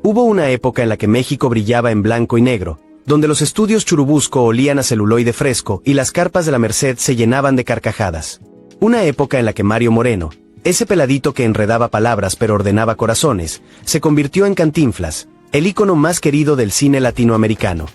Hubo una época en la que México brillaba en blanco y negro, donde los estudios Churubusco olían a celuloide fresco y las carpas de la Merced se llenaban de carcajadas. Una época en la que Mario Moreno, ese peladito que enredaba palabras pero ordenaba corazones, se convirtió en Cantinflas, el ícono más querido del cine latinoamericano.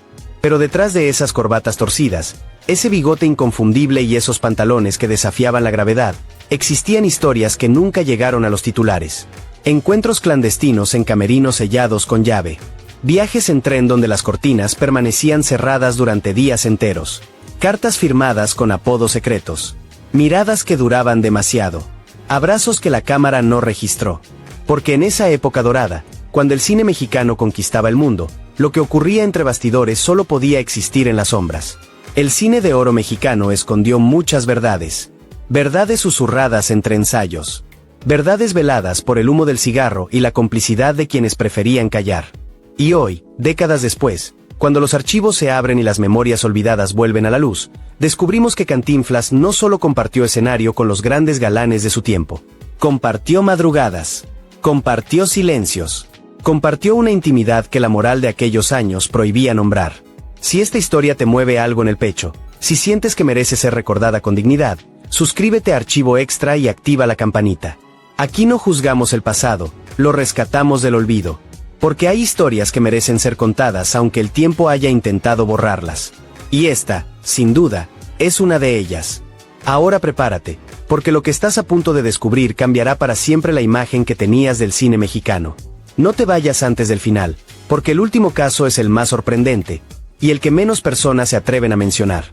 Pero detrás de esas corbatas torcidas, ese bigote inconfundible y esos pantalones que desafiaban la gravedad, existían historias que nunca llegaron a los titulares. Encuentros clandestinos en camerinos sellados con llave. Viajes en tren donde las cortinas permanecían cerradas durante días enteros. Cartas firmadas con apodos secretos. Miradas que duraban demasiado. Abrazos que la cámara no registró. Porque en esa época dorada, cuando el cine mexicano conquistaba el mundo, lo que ocurría entre bastidores solo podía existir en las sombras. El cine de oro mexicano escondió muchas verdades. Verdades susurradas entre ensayos. Verdades veladas por el humo del cigarro y la complicidad de quienes preferían callar. Y hoy, décadas después, cuando los archivos se abren y las memorias olvidadas vuelven a la luz, descubrimos que Cantinflas no solo compartió escenario con los grandes galanes de su tiempo. Compartió madrugadas. Compartió silencios. Compartió una intimidad que la moral de aquellos años prohibía nombrar. Si esta historia te mueve algo en el pecho, si sientes que merece ser recordada con dignidad, suscríbete a Archivo Extra y activa la campanita. Aquí no juzgamos el pasado, lo rescatamos del olvido. Porque hay historias que merecen ser contadas aunque el tiempo haya intentado borrarlas. Y esta, sin duda, es una de ellas. Ahora prepárate, porque lo que estás a punto de descubrir cambiará para siempre la imagen que tenías del cine mexicano. No te vayas antes del final, porque el último caso es el más sorprendente, y el que menos personas se atreven a mencionar.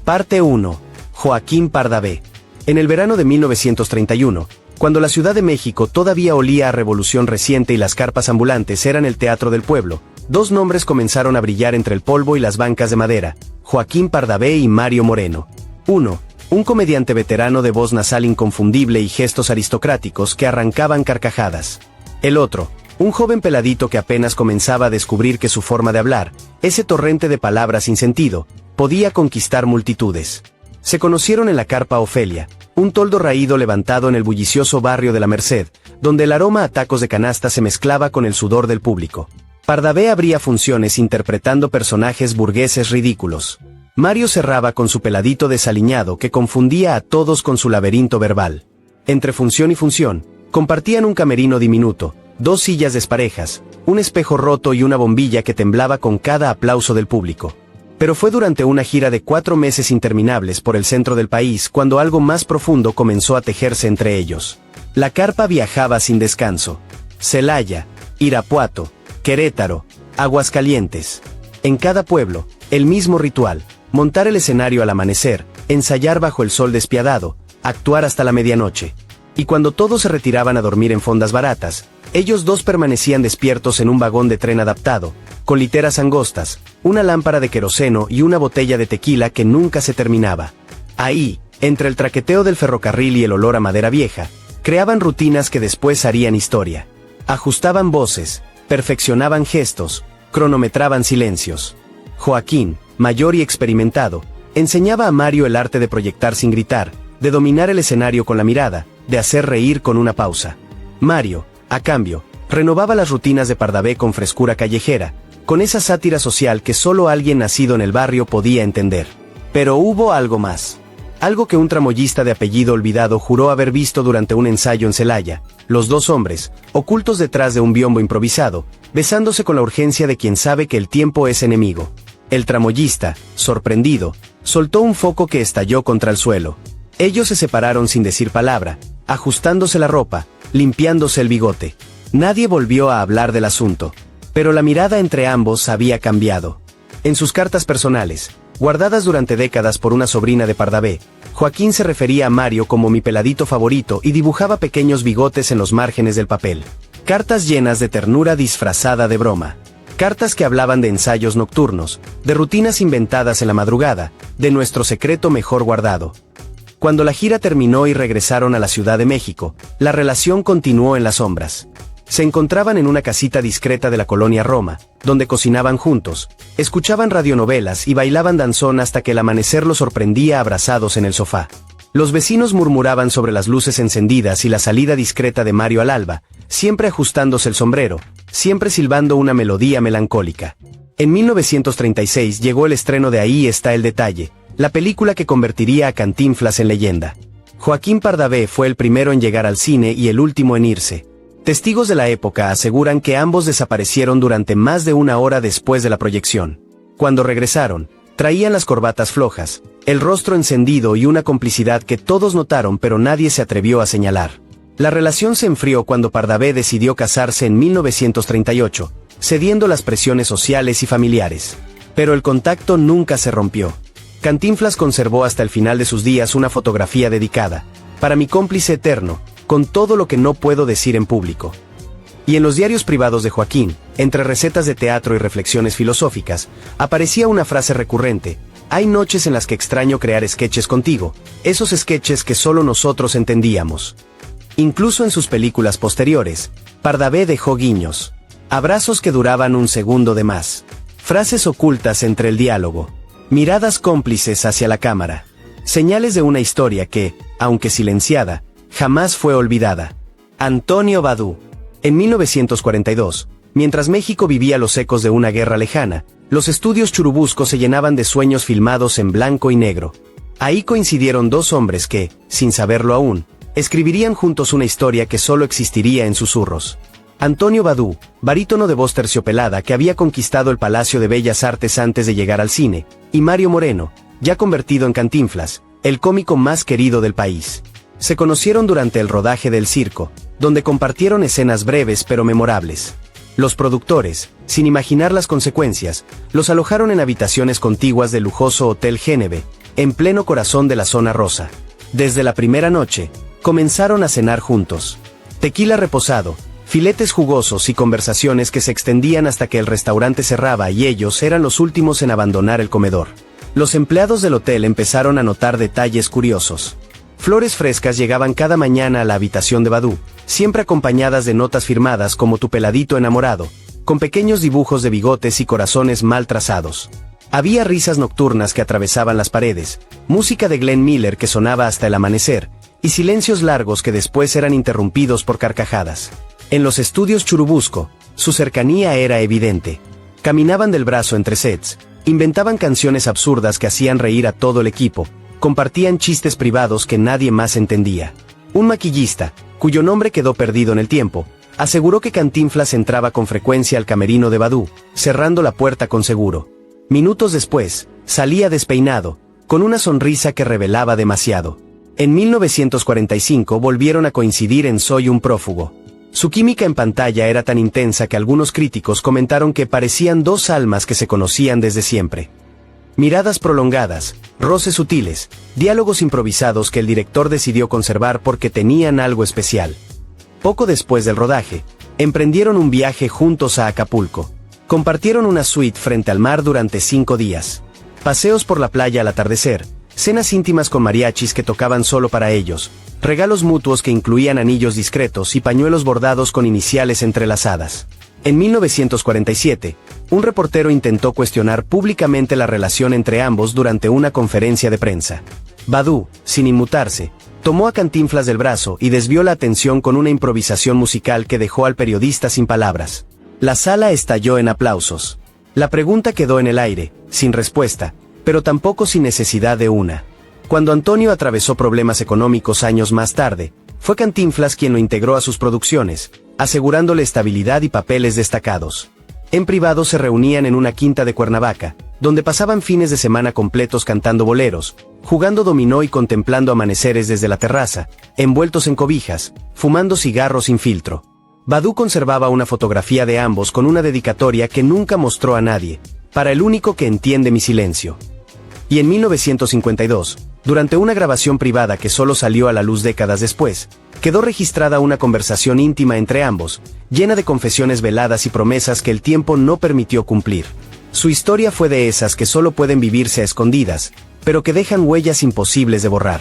Parte 1. Joaquín Pardavé. En el verano de 1931, cuando la Ciudad de México todavía olía a revolución reciente y las carpas ambulantes eran el teatro del pueblo, dos nombres comenzaron a brillar entre el polvo y las bancas de madera: Joaquín Pardavé y Mario Moreno. Uno, un comediante veterano de voz nasal inconfundible y gestos aristocráticos que arrancaban carcajadas. El otro, un joven peladito que apenas comenzaba a descubrir que su forma de hablar, ese torrente de palabras sin sentido, podía conquistar multitudes. Se conocieron en la carpa Ofelia, un toldo raído levantado en el bullicioso barrio de la Merced, donde el aroma a tacos de canasta se mezclaba con el sudor del público. Pardavé abría funciones interpretando personajes burgueses ridículos. Mario cerraba con su peladito desaliñado que confundía a todos con su laberinto verbal. Entre función y función, compartían un camerino diminuto, dos sillas desparejas, un espejo roto y una bombilla que temblaba con cada aplauso del público. Pero fue durante una gira de 4 meses interminables por el centro del país cuando algo más profundo comenzó a tejerse entre ellos. La carpa viajaba sin descanso. Celaya, Irapuato, Querétaro, Aguascalientes. En cada pueblo, el mismo ritual: montar el escenario al amanecer, ensayar bajo el sol despiadado, actuar hasta la medianoche. Y cuando todos se retiraban a dormir en fondas baratas, ellos dos permanecían despiertos en un vagón de tren adaptado, con literas angostas, una lámpara de queroseno y una botella de tequila que nunca se terminaba. Ahí, entre el traqueteo del ferrocarril y el olor a madera vieja, creaban rutinas que después harían historia. Ajustaban voces, perfeccionaban gestos, cronometraban silencios. Joaquín, mayor y experimentado, enseñaba a Mario el arte de proyectar sin gritar, de dominar el escenario con la mirada, de hacer reír con una pausa. Mario, a cambio, renovaba las rutinas de Pardavé con frescura callejera, con esa sátira social que solo alguien nacido en el barrio podía entender. Pero hubo algo más. Algo que un tramoyista de apellido olvidado juró haber visto durante un ensayo en Celaya: los dos hombres, ocultos detrás de un biombo improvisado, besándose con la urgencia de quien sabe que el tiempo es enemigo. El tramoyista, sorprendido, soltó un foco que estalló contra el suelo. Ellos se separaron sin decir palabra, ajustándose la ropa, limpiándose el bigote. Nadie volvió a hablar del asunto. Pero la mirada entre ambos había cambiado. En sus cartas personales, guardadas durante décadas por una sobrina de Pardavé, Joaquín se refería a Mario como mi peladito favorito y dibujaba pequeños bigotes en los márgenes del papel. Cartas llenas de ternura disfrazada de broma. Cartas que hablaban de ensayos nocturnos, de rutinas inventadas en la madrugada, de nuestro secreto mejor guardado. Cuando la gira terminó y regresaron a la Ciudad de México, la relación continuó en las sombras. Se encontraban en una casita discreta de la colonia Roma, donde cocinaban juntos, escuchaban radionovelas y bailaban danzón hasta que el amanecer los sorprendía abrazados en el sofá. Los vecinos murmuraban sobre las luces encendidas y la salida discreta de Mario al alba, siempre ajustándose el sombrero, siempre silbando una melodía melancólica. En 1936 llegó el estreno de Ahí está el detalle, la película que convertiría a Cantinflas en leyenda. Joaquín Pardavé fue el primero en llegar al cine y el último en irse. Testigos de la época aseguran que ambos desaparecieron durante más de una hora después de la proyección. Cuando regresaron, traían las corbatas flojas, el rostro encendido y una complicidad que todos notaron pero nadie se atrevió a señalar. La relación se enfrió cuando Pardavé decidió casarse en 1938, cediendo las presiones sociales y familiares. Pero el contacto nunca se rompió. Cantinflas conservó hasta el final de sus días una fotografía dedicada, para mi cómplice eterno, con todo lo que no puedo decir en público. Y en los diarios privados de Joaquín, entre recetas de teatro y reflexiones filosóficas, aparecía una frase recurrente: hay noches en las que extraño crear sketches contigo, esos sketches que solo nosotros entendíamos. Incluso en sus películas posteriores, Pardavé dejó guiños, abrazos que duraban un segundo de más, frases ocultas entre el diálogo, miradas cómplices hacia la cámara, señales de una historia que, aunque silenciada, jamás fue olvidada. Antonio Badú. En 1942, mientras México vivía los ecos de una guerra lejana, los estudios Churubusco se llenaban de sueños filmados en blanco y negro. Ahí coincidieron dos hombres que, sin saberlo aún, escribirían juntos una historia que solo existiría en susurros. Antonio Badú, barítono de voz terciopelada que había conquistado el Palacio de Bellas Artes antes de llegar al cine, y Mario Moreno, ya convertido en Cantinflas, el cómico más querido del país. Se conocieron durante el rodaje del Circo, donde compartieron escenas breves pero memorables. Los productores, sin imaginar las consecuencias, los alojaron en habitaciones contiguas del lujoso Hotel Géneve, en pleno corazón de la zona rosa. Desde la primera noche, comenzaron a cenar juntos. Tequila reposado, filetes jugosos y conversaciones que se extendían hasta que el restaurante cerraba y ellos eran los últimos en abandonar el comedor. Los empleados del hotel empezaron a notar detalles curiosos. Flores frescas llegaban cada mañana a la habitación de Badú, siempre acompañadas de notas firmadas como Tu peladito enamorado, con pequeños dibujos de bigotes y corazones mal trazados. Había risas nocturnas que atravesaban las paredes, música de Glenn Miller que sonaba hasta el amanecer, y silencios largos que después eran interrumpidos por carcajadas. En los estudios Churubusco, su cercanía era evidente. Caminaban del brazo entre sets, inventaban canciones absurdas que hacían reír a todo el equipo, compartían chistes privados que nadie más entendía. Un maquillista, cuyo nombre quedó perdido en el tiempo, aseguró que Cantinflas entraba con frecuencia al camerino de Badú, cerrando la puerta con seguro. Minutos después, salía despeinado, con una sonrisa que revelaba demasiado. En 1945 volvieron a coincidir en Soy un prófugo. Su química en pantalla era tan intensa que algunos críticos comentaron que parecían dos almas que se conocían desde siempre. Miradas prolongadas, roces sutiles, diálogos improvisados que el director decidió conservar porque tenían algo especial. Poco después del rodaje, emprendieron un viaje juntos a Acapulco. Compartieron una suite frente al mar durante 5 días. Paseos por la playa al atardecer, cenas íntimas con mariachis que tocaban solo para ellos, regalos mutuos que incluían anillos discretos y pañuelos bordados con iniciales entrelazadas. En 1947, un reportero intentó cuestionar públicamente la relación entre ambos durante una conferencia de prensa. Badú, sin inmutarse, tomó a Cantinflas del brazo y desvió la atención con una improvisación musical que dejó al periodista sin palabras. La sala estalló en aplausos. La pregunta quedó en el aire, sin respuesta, pero tampoco sin necesidad de una. Cuando Antonio atravesó problemas económicos años más tarde, fue Cantinflas quien lo integró a sus producciones, asegurándole estabilidad y papeles destacados. En privado se reunían en una quinta de Cuernavaca, donde pasaban fines de semana completos cantando boleros, jugando dominó y contemplando amaneceres desde la terraza, envueltos en cobijas, fumando cigarros sin filtro. Badú conservaba una fotografía de ambos con una dedicatoria que nunca mostró a nadie, para el único que entiende mi silencio. Y en 1952, durante una grabación privada que solo salió a la luz décadas después, quedó registrada una conversación íntima entre ambos, llena de confesiones veladas y promesas que el tiempo no permitió cumplir. Su historia fue de esas que solo pueden vivirse a escondidas, pero que dejan huellas imposibles de borrar.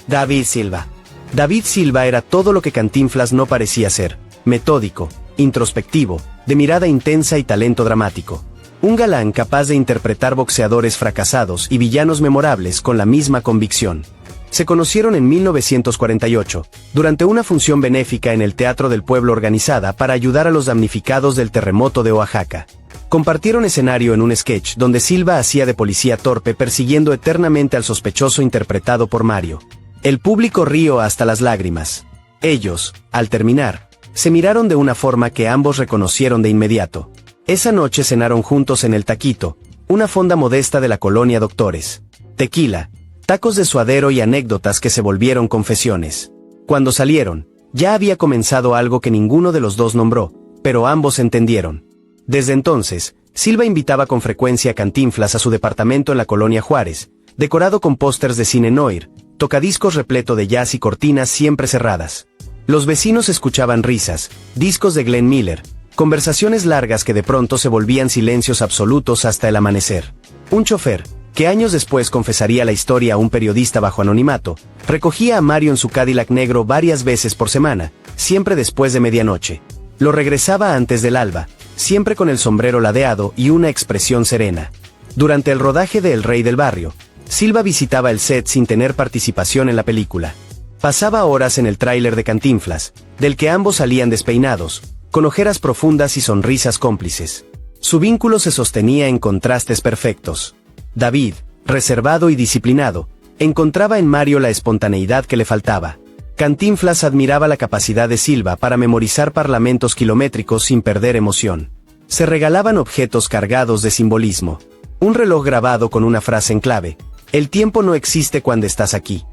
David Silva. David Silva era todo lo que Cantinflas no parecía ser: metódico, introspectivo, de mirada intensa y talento dramático. Un galán capaz de interpretar boxeadores fracasados y villanos memorables con la misma convicción. Se conocieron en 1948, durante una función benéfica en el Teatro del Pueblo organizada para ayudar a los damnificados del terremoto de Oaxaca. Compartieron escenario en un sketch donde Silva hacía de policía torpe persiguiendo eternamente al sospechoso interpretado por Mario. El público rió hasta las lágrimas. Ellos, al terminar, se miraron de una forma que ambos reconocieron de inmediato. Esa noche cenaron juntos en El Taquito, una fonda modesta de la colonia Doctores. Tequila, tacos de suadero y anécdotas que se volvieron confesiones. Cuando salieron, ya había comenzado algo que ninguno de los dos nombró, pero ambos entendieron. Desde entonces, Silva invitaba con frecuencia a Cantinflas a su departamento en la colonia Juárez, decorado con pósters de cine noir, tocadiscos repleto de jazz y cortinas siempre cerradas. Los vecinos escuchaban risas, discos de Glenn Miller, conversaciones largas que de pronto se volvían silencios absolutos hasta el amanecer. Un chofer, que años después confesaría la historia a un periodista bajo anonimato, recogía a Mario en su Cadillac negro varias veces por semana, siempre después de medianoche. Lo regresaba antes del alba, siempre con el sombrero ladeado y una expresión serena. Durante el rodaje de El Rey del Barrio, Silva visitaba el set sin tener participación en la película. Pasaba horas en el tráiler de Cantinflas, del que ambos salían despeinados, con ojeras profundas y sonrisas cómplices. Su vínculo se sostenía en contrastes perfectos. David, reservado y disciplinado, encontraba en Mario la espontaneidad que le faltaba. Cantinflas admiraba la capacidad de Silva para memorizar parlamentos kilométricos sin perder emoción. Se regalaban objetos cargados de simbolismo. Un reloj grabado con una frase en clave: "El tiempo no existe cuando estás aquí".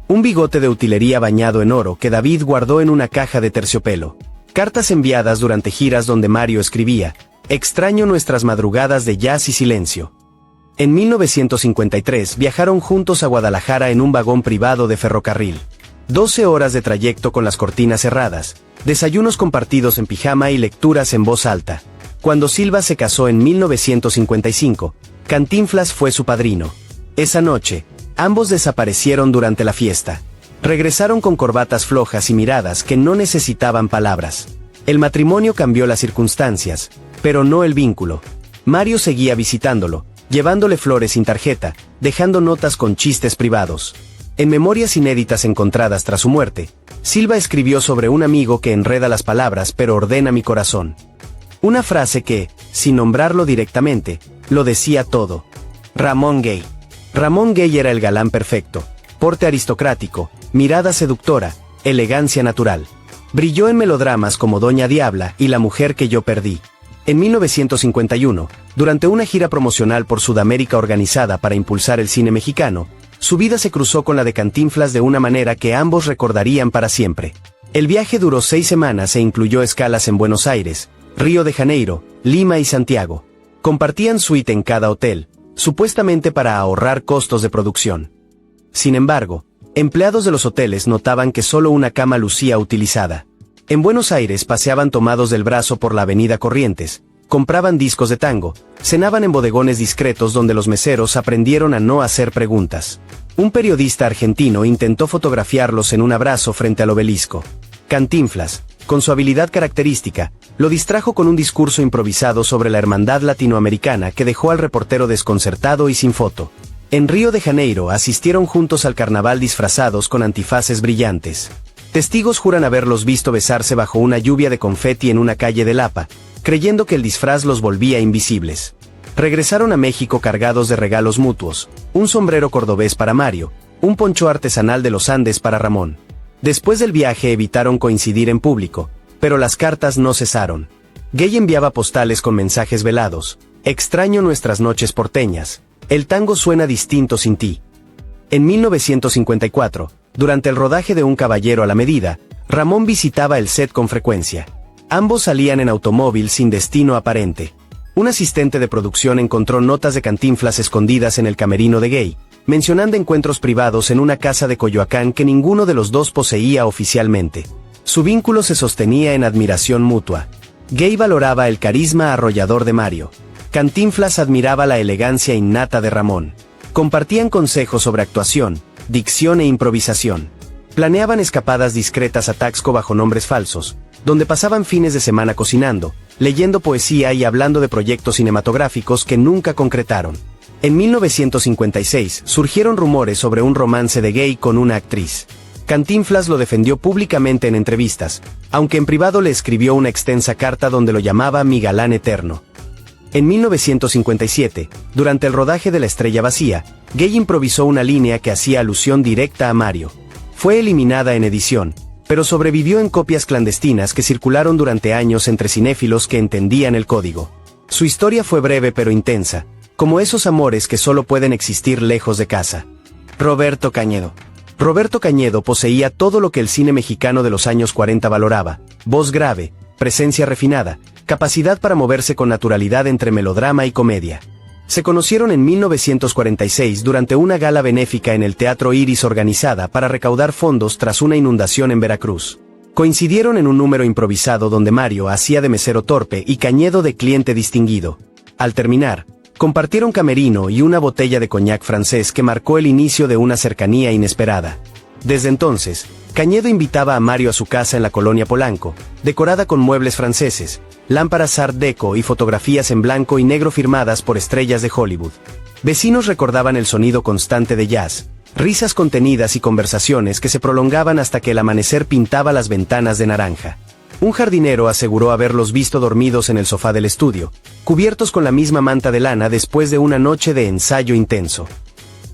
Un bigote de utilería bañado en oro que David guardó en una caja de terciopelo. Cartas enviadas durante giras donde Mario escribía: "Extraño nuestras madrugadas de jazz y silencio". En 1953 viajaron juntos a Guadalajara en un vagón privado de ferrocarril. 12 horas de trayecto con las cortinas cerradas, desayunos compartidos en pijama y lecturas en voz alta. Cuando Silva se casó en 1955, Cantinflas fue su padrino. Esa noche, ambos desaparecieron durante la fiesta. Regresaron con corbatas flojas y miradas que no necesitaban palabras. El matrimonio cambió las circunstancias, pero no el vínculo. Mario seguía visitándolo, llevándole flores sin tarjeta, dejando notas con chistes privados. En memorias inéditas encontradas tras su muerte, Silva escribió sobre un amigo que enreda las palabras pero ordena mi corazón. Una frase que, sin nombrarlo directamente, lo decía todo. Ramón Gay. Ramón Gay era el galán perfecto, porte aristocrático, mirada seductora, elegancia natural. Brilló en melodramas como Doña Diabla y La mujer que yo perdí. En 1951, durante una gira promocional por Sudamérica organizada para impulsar el cine mexicano, su vida se cruzó con la de Cantinflas de una manera que ambos recordarían para siempre. El viaje duró 6 semanas e incluyó escalas en Buenos Aires, Río de Janeiro, Lima y Santiago. Compartían suite en cada hotel, supuestamente para ahorrar costos de producción. Sin embargo, empleados de los hoteles notaban que solo una cama lucía utilizada. En Buenos Aires paseaban tomados del brazo por la avenida Corrientes, compraban discos de tango, cenaban en bodegones discretos donde los meseros aprendieron a no hacer preguntas. Un periodista argentino intentó fotografiarlos en un abrazo frente al obelisco. Cantinflas, con su habilidad característica, lo distrajo con un discurso improvisado sobre la hermandad latinoamericana que dejó al reportero desconcertado y sin foto. En Río de Janeiro asistieron juntos al carnaval disfrazados con antifaces brillantes. Testigos juran haberlos visto besarse bajo una lluvia de confeti en una calle de Lapa, creyendo que el disfraz los volvía invisibles. Regresaron a México cargados de regalos mutuos, un sombrero cordobés para Mario, un poncho artesanal de los Andes para Ramón. Después del viaje evitaron coincidir en público, pero las cartas no cesaron. Gay enviaba postales con mensajes velados: "Extraño nuestras noches porteñas, el tango suena distinto sin ti". En 1954, durante el rodaje de Un caballero a la medida, Ramón visitaba el set con frecuencia. Ambos salían en automóvil sin destino aparente. Un asistente de producción encontró notas de Cantinflas escondidas en el camerino de Gay, mencionando encuentros privados en una casa de Coyoacán que ninguno de los dos poseía oficialmente. Su vínculo se sostenía en admiración mutua. Gay valoraba el carisma arrollador de Mario. Cantinflas admiraba la elegancia innata de Ramón. Compartían consejos sobre actuación, dicción e improvisación. Planeaban escapadas discretas a Taxco bajo nombres falsos, donde pasaban fines de semana cocinando, leyendo poesía y hablando de proyectos cinematográficos que nunca concretaron. En 1956 surgieron rumores sobre un romance de gay con una actriz. Cantinflas lo defendió públicamente en entrevistas, aunque en privado le escribió una extensa carta donde lo llamaba mi galán eterno. En 1957, durante el rodaje de La Estrella Vacía, Gay improvisó una línea que hacía alusión directa a Mario. Fue eliminada en edición, pero sobrevivió en copias clandestinas que circularon durante años entre cinéfilos que entendían el código. Su historia fue breve pero intensa, como esos amores que solo pueden existir lejos de casa. Roberto Cañedo. Roberto Cañedo poseía todo lo que el cine mexicano de los años 40 valoraba: voz grave, presencia refinada, capacidad para moverse con naturalidad entre melodrama y comedia. Se conocieron en 1946 durante una gala benéfica en el Teatro Iris organizada para recaudar fondos tras una inundación en Veracruz. Coincidieron en un número improvisado donde Mario hacía de mesero torpe y Cañedo de cliente distinguido. Al terminar, compartieron camerino y una botella de coñac francés que marcó el inicio de una cercanía inesperada. Desde entonces, Cañedo invitaba a Mario a su casa en la colonia Polanco, decorada con muebles franceses, lámparas Art Deco y fotografías en blanco y negro firmadas por estrellas de Hollywood. Vecinos recordaban el sonido constante de jazz, risas contenidas y conversaciones que se prolongaban hasta que el amanecer pintaba las ventanas de naranja. Un jardinero aseguró haberlos visto dormidos en el sofá del estudio, cubiertos con la misma manta de lana después de una noche de ensayo intenso.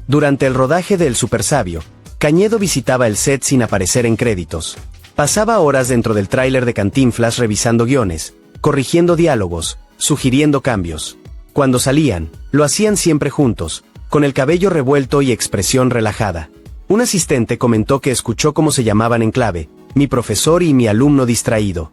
Durante el rodaje de El Supersabio, Cañedo visitaba el set sin aparecer en créditos. Pasaba horas dentro del tráiler de Cantinflas revisando guiones, corrigiendo diálogos, sugiriendo cambios. Cuando salían, lo hacían siempre juntos, con el cabello revuelto y expresión relajada. Un asistente comentó que escuchó cómo se llamaban en clave: mi profesor y mi alumno distraído.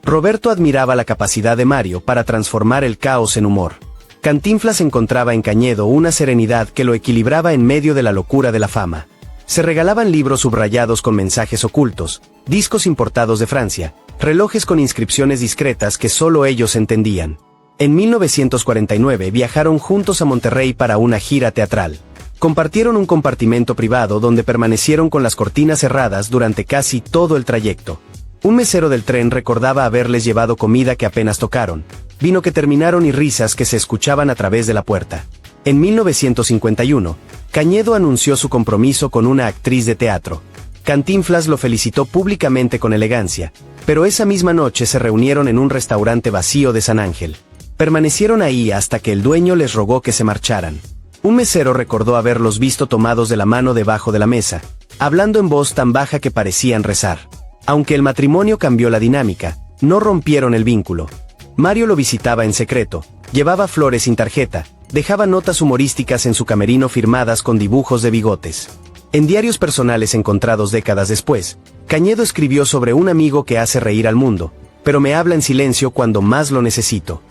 Roberto admiraba la capacidad de Mario para transformar el caos en humor. Cantinflas encontraba en Cañedo una serenidad que lo equilibraba en medio de la locura de la fama. Se regalaban libros subrayados con mensajes ocultos, discos importados de Francia, relojes con inscripciones discretas que solo ellos entendían. En 1949 viajaron juntos a Monterrey para una gira teatral. Compartieron un compartimento privado donde permanecieron con las cortinas cerradas durante casi todo el trayecto. Un mesero del tren recordaba haberles llevado comida que apenas tocaron, vino que terminaron y risas que se escuchaban a través de la puerta. En 1951, Cañedo anunció su compromiso con una actriz de teatro. Cantinflas lo felicitó públicamente con elegancia, pero esa misma noche se reunieron en un restaurante vacío de San Ángel. Permanecieron ahí hasta que el dueño les rogó que se marcharan. Un mesero recordó haberlos visto tomados de la mano debajo de la mesa, hablando en voz tan baja que parecían rezar. Aunque el matrimonio cambió la dinámica, no rompieron el vínculo. Mario lo visitaba en secreto, llevaba flores sin tarjeta, dejaba notas humorísticas en su camerino firmadas con dibujos de bigotes. En diarios personales encontrados décadas después, Cañedo escribió sobre un amigo que hace reír al mundo, pero me habla en silencio cuando más lo necesito.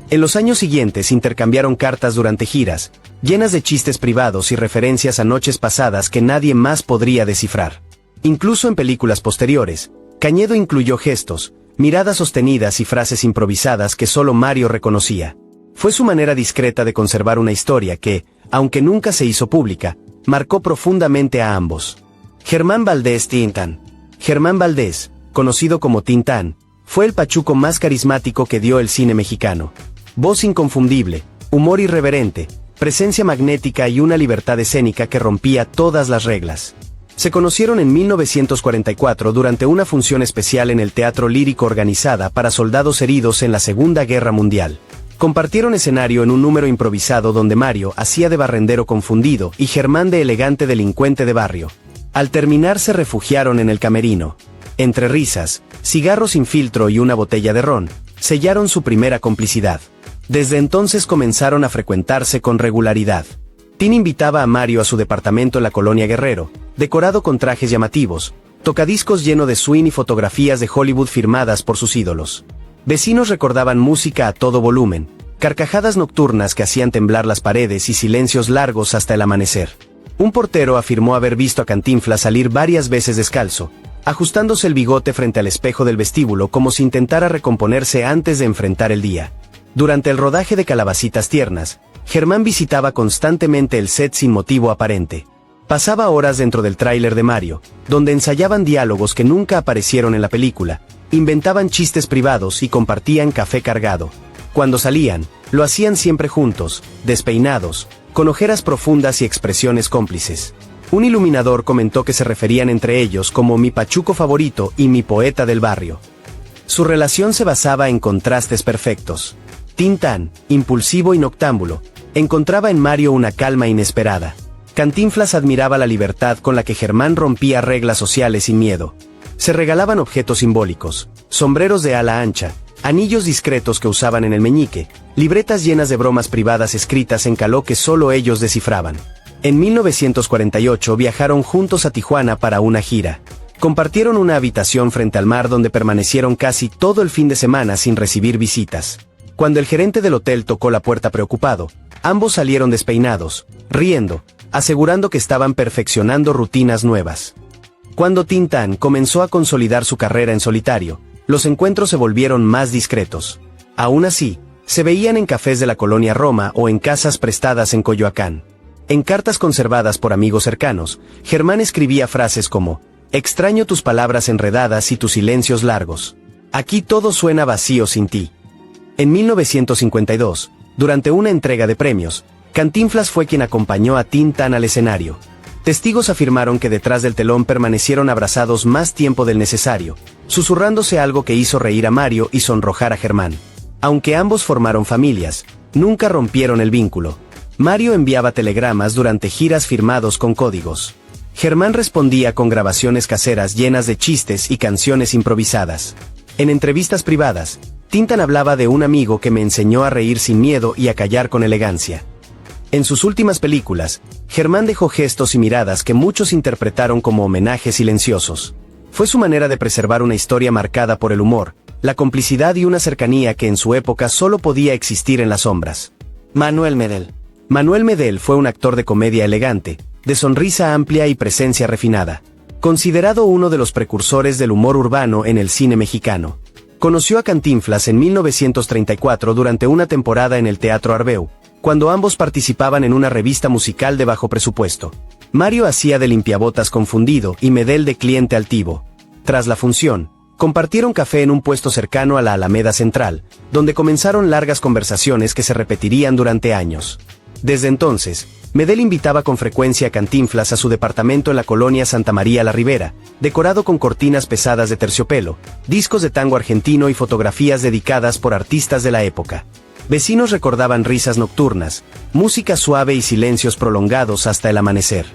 En los años siguientes intercambiaron cartas durante giras, llenas de chistes privados y referencias a noches pasadas que nadie más podría descifrar. Incluso en películas posteriores, Cañedo incluyó gestos, miradas sostenidas y frases improvisadas que solo Mario reconocía. Fue su manera discreta de conservar una historia que, aunque nunca se hizo pública, marcó profundamente a ambos. Germán Valdés Tintán. Germán Valdés, conocido como Tintán, fue el pachuco más carismático que dio el cine mexicano. Voz inconfundible, humor irreverente, presencia magnética y una libertad escénica que rompía todas las reglas. Se conocieron en 1944 durante una función especial en el Teatro Lírico organizada para soldados heridos en la Segunda Guerra Mundial. Compartieron escenario en un número improvisado donde Mario hacía de barrendero confundido y Germán de elegante delincuente de barrio. Al terminar se refugiaron en el camerino. Entre risas, cigarros sin filtro y una botella de ron, sellaron su primera complicidad. Desde entonces comenzaron a frecuentarse con regularidad. Tin invitaba a Mario a su departamento en la colonia Guerrero, decorado con trajes llamativos, tocadiscos lleno de swing y fotografías de Hollywood firmadas por sus ídolos. Vecinos recordaban música a todo volumen, carcajadas nocturnas que hacían temblar las paredes y silencios largos hasta el amanecer. Un portero afirmó haber visto a Cantinflas salir varias veces descalzo, ajustándose el bigote frente al espejo del vestíbulo como si intentara recomponerse antes de enfrentar el día. Durante el rodaje de Calabacitas Tiernas, Germán visitaba constantemente el set sin motivo aparente. Pasaba horas dentro del tráiler de Mario, donde ensayaban diálogos que nunca aparecieron en la película, inventaban chistes privados y compartían café cargado. Cuando salían, lo hacían siempre juntos, despeinados, con ojeras profundas y expresiones cómplices. Un iluminador comentó que se referían entre ellos como mi pachuco favorito y mi poeta del barrio. Su relación se basaba en contrastes perfectos. Tintán, impulsivo y noctámbulo, encontraba en Mario una calma inesperada. Cantinflas admiraba la libertad con la que Germán rompía reglas sociales sin miedo. Se regalaban objetos simbólicos, sombreros de ala ancha, anillos discretos que usaban en el meñique, libretas llenas de bromas privadas escritas en caló que solo ellos descifraban. En 1948 viajaron juntos a Tijuana para una gira. Compartieron una habitación frente al mar donde permanecieron casi todo el fin de semana sin recibir visitas. Cuando el gerente del hotel tocó la puerta preocupado, ambos salieron despeinados, riendo, asegurando que estaban perfeccionando rutinas nuevas. Cuando Tintán comenzó a consolidar su carrera en solitario, los encuentros se volvieron más discretos. Aún así, se veían en cafés de la colonia Roma o en casas prestadas en Coyoacán. En cartas conservadas por amigos cercanos, Germán escribía frases como: «Extraño tus palabras enredadas y tus silencios largos. Aquí todo suena vacío sin ti». En 1952, durante una entrega de premios, Cantinflas fue quien acompañó a Tintán al escenario. Testigos afirmaron que detrás del telón permanecieron abrazados más tiempo del necesario, susurrándose algo que hizo reír a Mario y sonrojar a Germán. Aunque ambos formaron familias, nunca rompieron el vínculo. Mario enviaba telegramas durante giras firmados con códigos. Germán respondía con grabaciones caseras llenas de chistes y canciones improvisadas. En entrevistas privadas, Tintán hablaba de un amigo que me enseñó a reír sin miedo y a callar con elegancia. En sus últimas películas, Germán dejó gestos y miradas que muchos interpretaron como homenajes silenciosos. Fue su manera de preservar una historia marcada por el humor, la complicidad y una cercanía que en su época solo podía existir en las sombras. Manuel Medel. Manuel Medel fue un actor de comedia elegante, de sonrisa amplia y presencia refinada. Considerado uno de los precursores del humor urbano en el cine mexicano. Conoció a Cantinflas en 1934 durante una temporada en el Teatro Arbeu, cuando ambos participaban en una revista musical de bajo presupuesto. Mario hacía de limpiabotas confundido y Medel de cliente altivo. Tras la función, compartieron café en un puesto cercano a la Alameda Central, donde comenzaron largas conversaciones que se repetirían durante años. Desde entonces, Medel invitaba con frecuencia a Cantinflas a su departamento en la colonia Santa María la Ribera, decorado con cortinas pesadas de terciopelo, discos de tango argentino y fotografías dedicadas por artistas de la época. Vecinos recordaban risas nocturnas, música suave y silencios prolongados hasta el amanecer.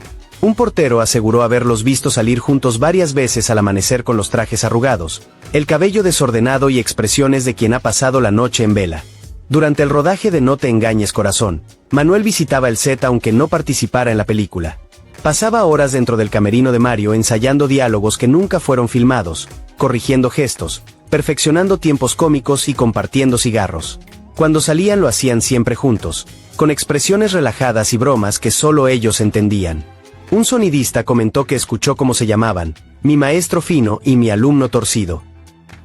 Un portero aseguró haberlos visto salir juntos varias veces al amanecer con los trajes arrugados, el cabello desordenado y expresiones de quien ha pasado la noche en vela. Durante el rodaje de No te engañes corazón, Manuel visitaba el set aunque no participara en la película. Pasaba horas dentro del camerino de Mario ensayando diálogos que nunca fueron filmados, corrigiendo gestos, perfeccionando tiempos cómicos y compartiendo cigarros. Cuando salían lo hacían siempre juntos, con expresiones relajadas y bromas que solo ellos entendían. Un sonidista comentó que escuchó cómo se llamaban, mi maestro fino y mi alumno torcido.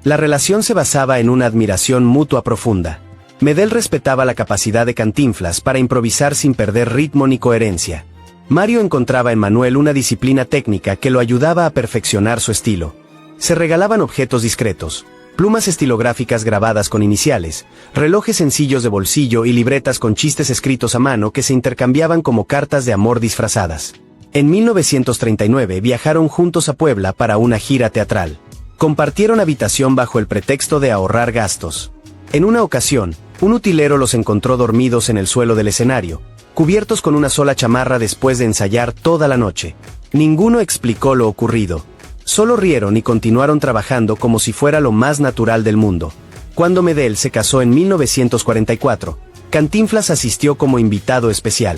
La relación se basaba en una admiración mutua profunda. Medel respetaba la capacidad de Cantinflas para improvisar sin perder ritmo ni coherencia. Mario encontraba en Manuel una disciplina técnica que lo ayudaba a perfeccionar su estilo. Se regalaban objetos discretos, plumas estilográficas grabadas con iniciales, relojes sencillos de bolsillo y libretas con chistes escritos a mano que se intercambiaban como cartas de amor disfrazadas. En 1939 viajaron juntos a Puebla para una gira teatral. Compartieron habitación bajo el pretexto de ahorrar gastos. En una ocasión, un utilero los encontró dormidos en el suelo del escenario, cubiertos con una sola chamarra después de ensayar toda la noche. Ninguno explicó lo ocurrido. Solo rieron y continuaron trabajando como si fuera lo más natural del mundo. Cuando Medel se casó en 1944, Cantinflas asistió como invitado especial.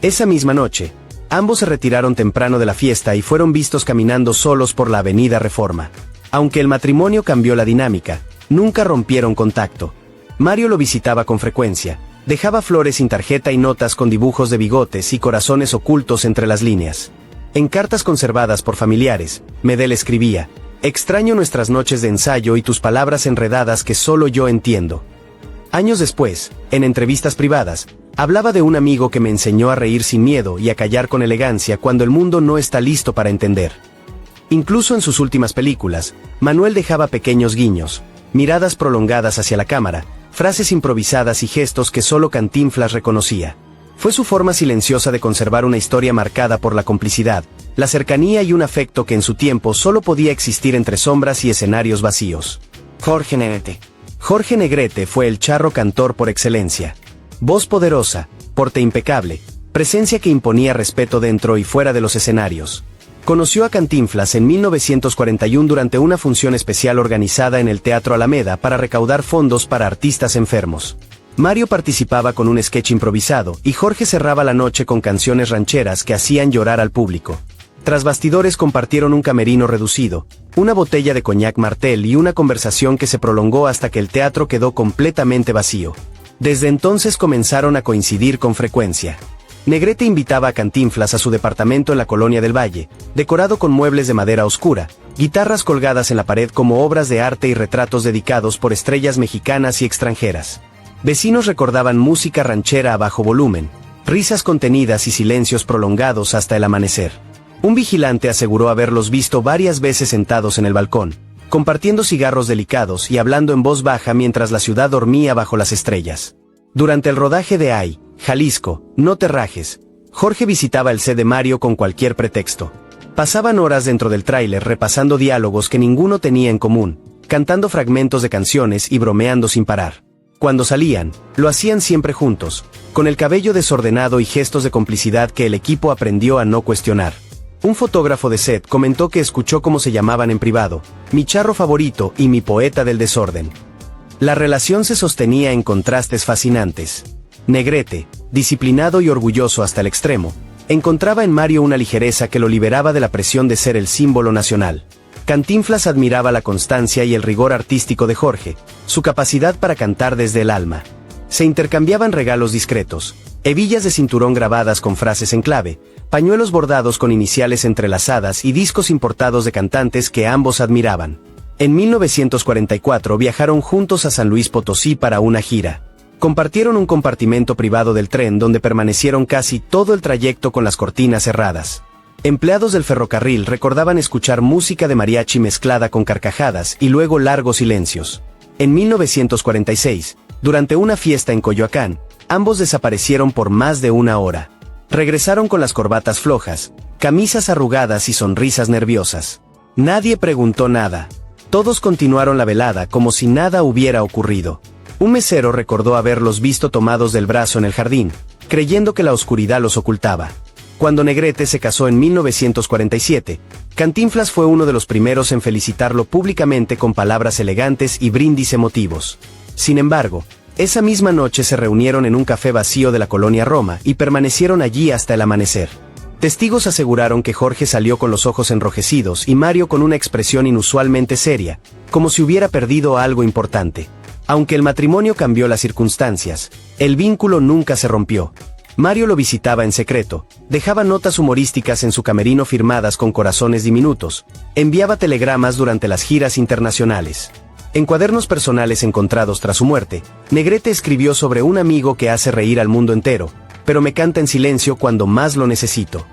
Esa misma noche, ambos se retiraron temprano de la fiesta y fueron vistos caminando solos por la avenida Reforma. Aunque el matrimonio cambió la dinámica, nunca rompieron contacto. Mario lo visitaba con frecuencia, dejaba flores sin tarjeta y notas con dibujos de bigotes y corazones ocultos entre las líneas. En cartas conservadas por familiares, Medel escribía: «Extraño nuestras noches de ensayo y tus palabras enredadas que solo yo entiendo». Años después, en entrevistas privadas, hablaba de un amigo que me enseñó a reír sin miedo y a callar con elegancia cuando el mundo no está listo para entender. Incluso en sus últimas películas, Manuel dejaba pequeños guiños, miradas prolongadas hacia la cámara, frases improvisadas y gestos que solo Cantinflas reconocía. Fue su forma silenciosa de conservar una historia marcada por la complicidad, la cercanía y un afecto que en su tiempo solo podía existir entre sombras y escenarios vacíos. Jorge Negrete. Jorge Negrete fue el charro cantor por excelencia. Voz poderosa, porte impecable, presencia que imponía respeto dentro y fuera de los escenarios. Conoció a Cantinflas en 1941 durante una función especial organizada en el Teatro Alameda para recaudar fondos para artistas enfermos. Mario participaba con un sketch improvisado y Jorge cerraba la noche con canciones rancheras que hacían llorar al público. Tras bastidores compartieron un camerino reducido, una botella de coñac Martel y una conversación que se prolongó hasta que el teatro quedó completamente vacío. Desde entonces comenzaron a coincidir con frecuencia. Negrete invitaba a Cantinflas a su departamento en la Colonia del Valle, decorado con muebles de madera oscura, guitarras colgadas en la pared como obras de arte y retratos dedicados por estrellas mexicanas y extranjeras. Vecinos recordaban música ranchera a bajo volumen, risas contenidas y silencios prolongados hasta el amanecer. Un vigilante aseguró haberlos visto varias veces sentados en el balcón, compartiendo cigarros delicados y hablando en voz baja mientras la ciudad dormía bajo las estrellas. Durante el rodaje de Ay, Jalisco, no te rajes, Jorge visitaba el set de Mario con cualquier pretexto. Pasaban horas dentro del tráiler repasando diálogos que ninguno tenía en común, cantando fragmentos de canciones y bromeando sin parar. Cuando salían, lo hacían siempre juntos, con el cabello desordenado y gestos de complicidad que el equipo aprendió a no cuestionar. Un fotógrafo de set comentó que escuchó cómo se llamaban en privado, mi charro favorito y mi poeta del desorden. La relación se sostenía en contrastes fascinantes. Negrete, disciplinado y orgulloso hasta el extremo, encontraba en Mario una ligereza que lo liberaba de la presión de ser el símbolo nacional. Cantinflas admiraba la constancia y el rigor artístico de Jorge, su capacidad para cantar desde el alma. Se intercambiaban regalos discretos, hebillas de cinturón grabadas con frases en clave, pañuelos bordados con iniciales entrelazadas y discos importados de cantantes que ambos admiraban. En 1944 viajaron juntos a San Luis Potosí para una gira. Compartieron un compartimento privado del tren donde permanecieron casi todo el trayecto con las cortinas cerradas. Empleados del ferrocarril recordaban escuchar música de mariachi mezclada con carcajadas y luego largos silencios. En 1946, durante una fiesta en Coyoacán, ambos desaparecieron por más de una hora. Regresaron con las corbatas flojas, camisas arrugadas y sonrisas nerviosas. Nadie preguntó nada. Todos continuaron la velada como si nada hubiera ocurrido. Un mesero recordó haberlos visto tomados del brazo en el jardín, creyendo que la oscuridad los ocultaba. Cuando Negrete se casó en 1947, Cantinflas fue uno de los primeros en felicitarlo públicamente con palabras elegantes y brindis emotivos. Sin embargo, esa misma noche se reunieron en un café vacío de la colonia Roma y permanecieron allí hasta el amanecer. Testigos aseguraron que Jorge salió con los ojos enrojecidos y Mario con una expresión inusualmente seria, como si hubiera perdido algo importante. Aunque el matrimonio cambió las circunstancias, el vínculo nunca se rompió. Mario lo visitaba en secreto, dejaba notas humorísticas en su camerino firmadas con corazones diminutos, enviaba telegramas durante las giras internacionales. En cuadernos personales encontrados tras su muerte, Negrete escribió sobre un amigo que hace reír al mundo entero, pero me canta en silencio cuando más lo necesito.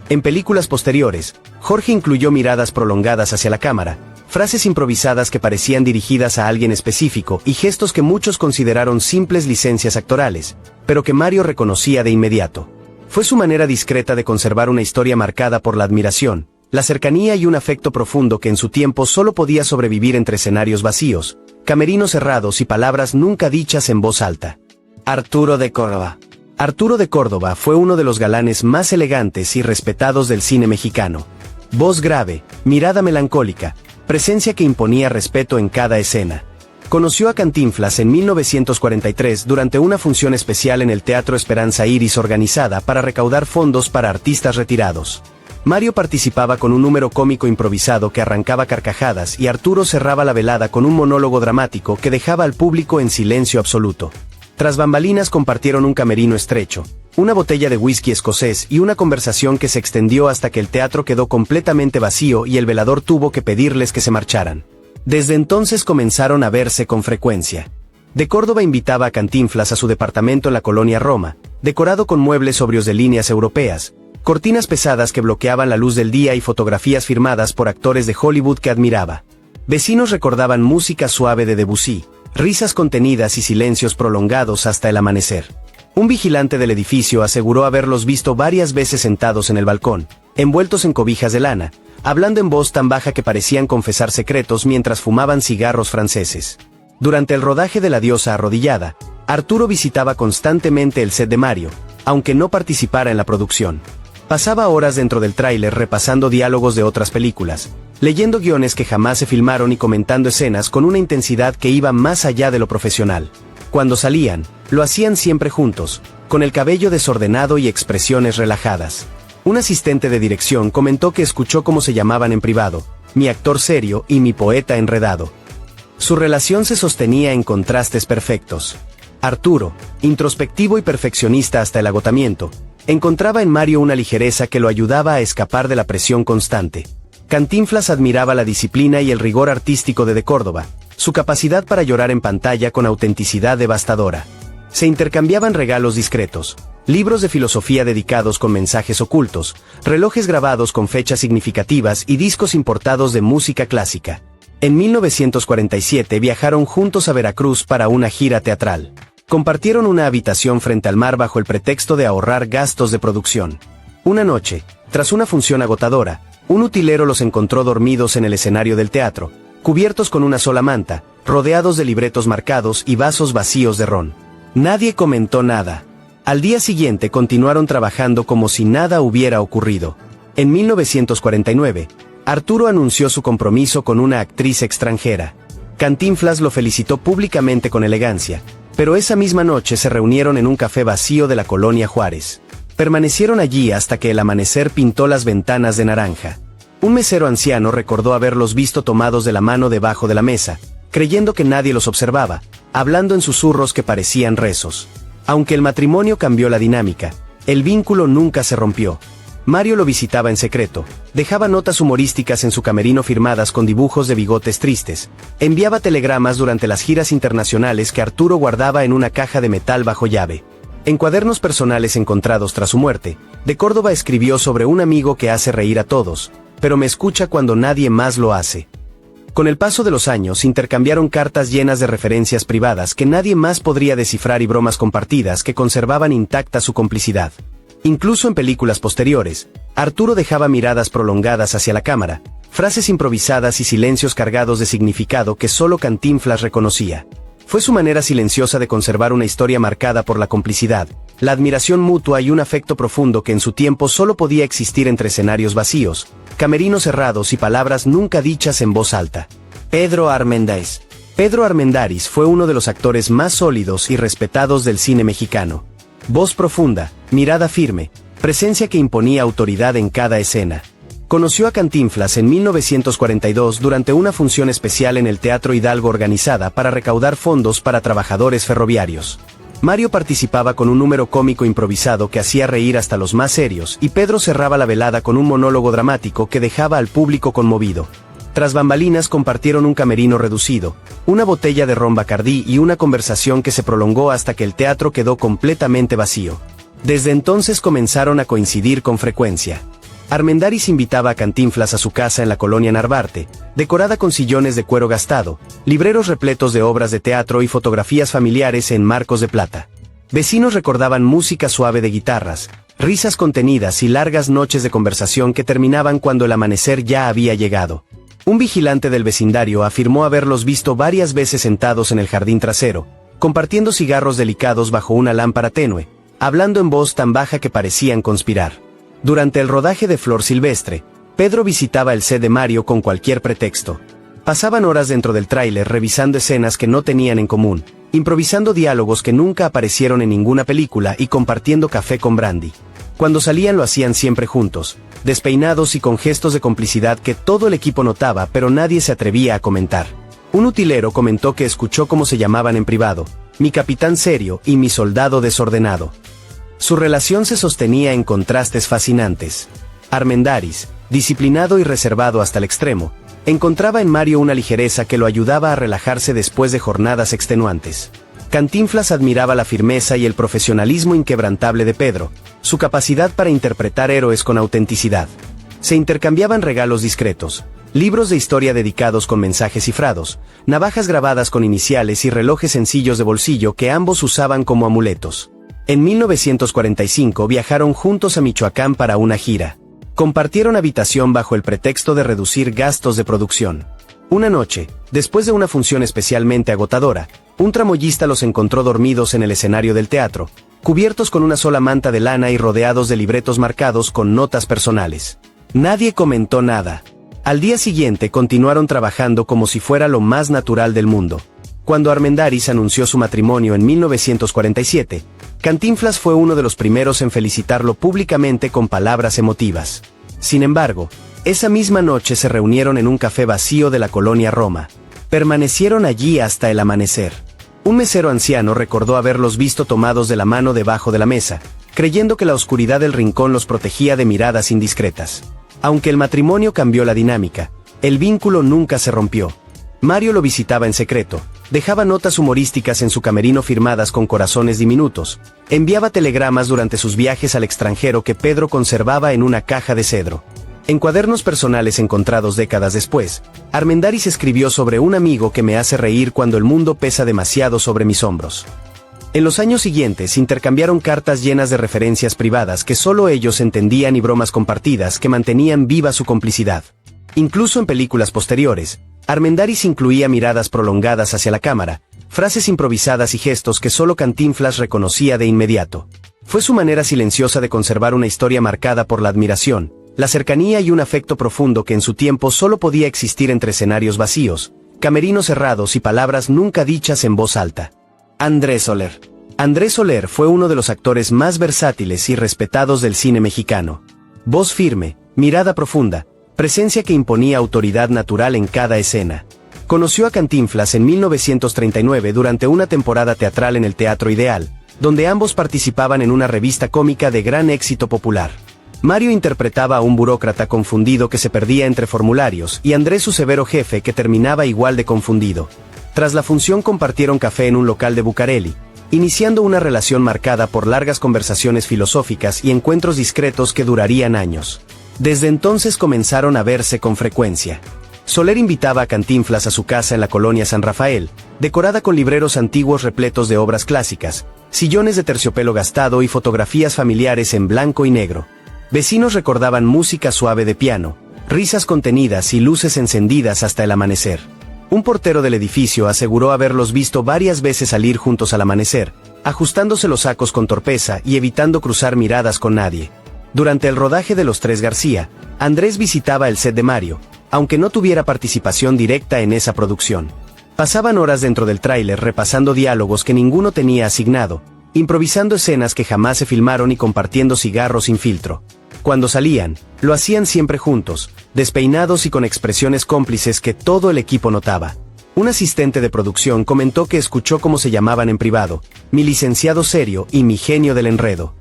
En películas posteriores, Jorge incluyó miradas prolongadas hacia la cámara, frases improvisadas que parecían dirigidas a alguien específico y gestos que muchos consideraron simples licencias actorales, pero que Mario reconocía de inmediato. Fue su manera discreta de conservar una historia marcada por la admiración, la cercanía y un afecto profundo que en su tiempo solo podía sobrevivir entre escenarios vacíos, camerinos cerrados y palabras nunca dichas en voz alta. Arturo de Córdoba. Arturo de Córdoba fue uno de los galanes más elegantes y respetados del cine mexicano. Voz grave, mirada melancólica, presencia que imponía respeto en cada escena. Conoció a Cantinflas en 1943 durante una función especial en el Teatro Esperanza Iris organizada para recaudar fondos para artistas retirados. Mario participaba con un número cómico improvisado que arrancaba carcajadas y Arturo cerraba la velada con un monólogo dramático que dejaba al público en silencio absoluto. Tras bambalinas compartieron un camerino estrecho, una botella de whisky escocés y una conversación que se extendió hasta que el teatro quedó completamente vacío y el velador tuvo que pedirles que se marcharan. Desde entonces comenzaron a verse con frecuencia. De Córdoba invitaba a Cantinflas a su departamento en la colonia Roma, decorado con muebles sobrios de líneas europeas, cortinas pesadas que bloqueaban la luz del día y fotografías firmadas por actores de Hollywood que admiraba. Vecinos recordaban música suave de Debussy, risas contenidas y silencios prolongados hasta el amanecer. Un vigilante del edificio aseguró haberlos visto varias veces sentados en el balcón, envueltos en cobijas de lana, hablando en voz tan baja que parecían confesar secretos mientras fumaban cigarros franceses. Durante el rodaje de La diosa arrodillada, Arturo visitaba constantemente el set de Mario, aunque no participara en la producción. Pasaba horas dentro del tráiler repasando diálogos de otras películas, leyendo guiones que jamás se filmaron y comentando escenas con una intensidad que iba más allá de lo profesional. Cuando salían, lo hacían siempre juntos, con el cabello desordenado y expresiones relajadas. Un asistente de dirección comentó que escuchó cómo se llamaban en privado, mi actor serio y mi poeta enredado. Su relación se sostenía en contrastes perfectos. Arturo, introspectivo y perfeccionista hasta el agotamiento, encontraba en Mario una ligereza que lo ayudaba a escapar de la presión constante. Cantinflas admiraba la disciplina y el rigor artístico de Córdoba, su capacidad para llorar en pantalla con autenticidad devastadora. Se intercambiaban regalos discretos, libros de filosofía dedicados con mensajes ocultos, relojes grabados con fechas significativas y discos importados de música clásica. En 1947 viajaron juntos a Veracruz para una gira teatral. Compartieron una habitación frente al mar bajo el pretexto de ahorrar gastos de producción. Una noche, tras una función agotadora, un utilero los encontró dormidos en el escenario del teatro, cubiertos con una sola manta, rodeados de libretos marcados y vasos vacíos de ron. Nadie comentó nada. Al día siguiente continuaron trabajando como si nada hubiera ocurrido. En 1949, Arturo anunció su compromiso con una actriz extranjera. Cantinflas lo felicitó públicamente con elegancia, pero esa misma noche se reunieron en un café vacío de la colonia Juárez. Permanecieron allí hasta que el amanecer pintó las ventanas de naranja. Un mesero anciano recordó haberlos visto tomados de la mano debajo de la mesa, creyendo que nadie los observaba, hablando en susurros que parecían rezos. Aunque el matrimonio cambió la dinámica, el vínculo nunca se rompió. Mario lo visitaba en secreto, dejaba notas humorísticas en su camerino firmadas con dibujos de bigotes tristes, enviaba telegramas durante las giras internacionales que Arturo guardaba en una caja de metal bajo llave. En cuadernos personales encontrados tras su muerte, de Córdoba escribió sobre un amigo que hace reír a todos, pero me escucha cuando nadie más lo hace. Con el paso de los años intercambiaron cartas llenas de referencias privadas que nadie más podría descifrar y bromas compartidas que conservaban intacta su complicidad. Incluso en películas posteriores, Arturo dejaba miradas prolongadas hacia la cámara, frases improvisadas y silencios cargados de significado que solo Cantinflas reconocía. Fue su manera silenciosa de conservar una historia marcada por la complicidad, la admiración mutua y un afecto profundo que en su tiempo solo podía existir entre escenarios vacíos, camerinos cerrados y palabras nunca dichas en voz alta. Pedro Armendáriz. Pedro Armendáriz fue uno de los actores más sólidos y respetados del cine mexicano. Voz profunda, mirada firme, presencia que imponía autoridad en cada escena. Conoció a Cantinflas en 1942 durante una función especial en el Teatro Hidalgo organizada para recaudar fondos para trabajadores ferroviarios. Mario participaba con un número cómico improvisado que hacía reír hasta los más serios y Pedro cerraba la velada con un monólogo dramático que dejaba al público conmovido. Tras bambalinas compartieron un camerino reducido, una botella de ron Bacardí y una conversación que se prolongó hasta que el teatro quedó completamente vacío. Desde entonces comenzaron a coincidir con frecuencia. Armendáriz invitaba a Cantinflas a su casa en la colonia Narvarte, decorada con sillones de cuero gastado, libreros repletos de obras de teatro y fotografías familiares en marcos de plata. Vecinos recordaban música suave de guitarras, risas contenidas y largas noches de conversación que terminaban cuando el amanecer ya había llegado. Un vigilante del vecindario afirmó haberlos visto varias veces sentados en el jardín trasero, compartiendo cigarros delicados bajo una lámpara tenue, hablando en voz tan baja que parecían conspirar. Durante el rodaje de Flor Silvestre, Pedro visitaba el set de Mario con cualquier pretexto. Pasaban horas dentro del tráiler revisando escenas que no tenían en común, improvisando diálogos que nunca aparecieron en ninguna película y compartiendo café con brandy. Cuando salían lo hacían siempre juntos, despeinados y con gestos de complicidad que todo el equipo notaba pero nadie se atrevía a comentar. Un utilero comentó que escuchó cómo se llamaban en privado, mi capitán serio y mi soldado desordenado. Su relación se sostenía en contrastes fascinantes. Armendáriz, disciplinado y reservado hasta el extremo, encontraba en Mario una ligereza que lo ayudaba a relajarse después de jornadas extenuantes. Cantinflas admiraba la firmeza y el profesionalismo inquebrantable de Pedro, su capacidad para interpretar héroes con autenticidad. Se intercambiaban regalos discretos, libros de historia dedicados con mensajes cifrados, navajas grabadas con iniciales y relojes sencillos de bolsillo que ambos usaban como amuletos. En 1945 viajaron juntos a Michoacán para una gira. Compartieron habitación bajo el pretexto de reducir gastos de producción. Una noche, después de una función especialmente agotadora, un tramoyista los encontró dormidos en el escenario del teatro, cubiertos con una sola manta de lana y rodeados de libretos marcados con notas personales. Nadie comentó nada. Al día siguiente continuaron trabajando como si fuera lo más natural del mundo. Cuando Armendáriz anunció su matrimonio en 1947, Cantinflas fue uno de los primeros en felicitarlo públicamente con palabras emotivas. Sin embargo, esa misma noche se reunieron en un café vacío de la colonia Roma. Permanecieron allí hasta el amanecer. Un mesero anciano recordó haberlos visto tomados de la mano debajo de la mesa, creyendo que la oscuridad del rincón los protegía de miradas indiscretas. Aunque el matrimonio cambió la dinámica, el vínculo nunca se rompió. Mario lo visitaba en secreto, dejaba notas humorísticas en su camerino firmadas con corazones diminutos, enviaba telegramas durante sus viajes al extranjero que Pedro conservaba en una caja de cedro. En cuadernos personales encontrados décadas después, Armendáriz escribió sobre un amigo que me hace reír cuando el mundo pesa demasiado sobre mis hombros. En los años siguientes intercambiaron cartas llenas de referencias privadas que solo ellos entendían y bromas compartidas que mantenían viva su complicidad. Incluso en películas posteriores, Armendáriz incluía miradas prolongadas hacia la cámara, frases improvisadas y gestos que solo Cantinflas reconocía de inmediato. Fue su manera silenciosa de conservar una historia marcada por la admiración, la cercanía y un afecto profundo que en su tiempo solo podía existir entre escenarios vacíos, camerinos cerrados y palabras nunca dichas en voz alta. Andrés Soler. Andrés Soler fue uno de los actores más versátiles y respetados del cine mexicano. Voz firme, mirada profunda, presencia que imponía autoridad natural en cada escena. Conoció a Cantinflas en 1939 durante una temporada teatral en el Teatro Ideal, donde ambos participaban en una revista cómica de gran éxito popular. Mario interpretaba a un burócrata confundido que se perdía entre formularios y Andrés su severo jefe que terminaba igual de confundido. Tras la función compartieron café en un local de Bucareli, iniciando una relación marcada por largas conversaciones filosóficas y encuentros discretos que durarían años. Desde entonces comenzaron a verse con frecuencia. Soler invitaba a Cantinflas a su casa en la colonia San Rafael, decorada con libreros antiguos repletos de obras clásicas, sillones de terciopelo gastado y fotografías familiares en blanco y negro. Vecinos recordaban música suave de piano, risas contenidas y luces encendidas hasta el amanecer. Un portero del edificio aseguró haberlos visto varias veces salir juntos al amanecer, ajustándose los sacos con torpeza y evitando cruzar miradas con nadie. Durante el rodaje de Los Tres García, Andrés visitaba el set de Mario, aunque no tuviera participación directa en esa producción. Pasaban horas dentro del tráiler repasando diálogos que ninguno tenía asignado, improvisando escenas que jamás se filmaron y compartiendo cigarros sin filtro. Cuando salían, lo hacían siempre juntos, despeinados y con expresiones cómplices que todo el equipo notaba. Un asistente de producción comentó que escuchó cómo se llamaban en privado, mi licenciado serio y mi genio del enredo.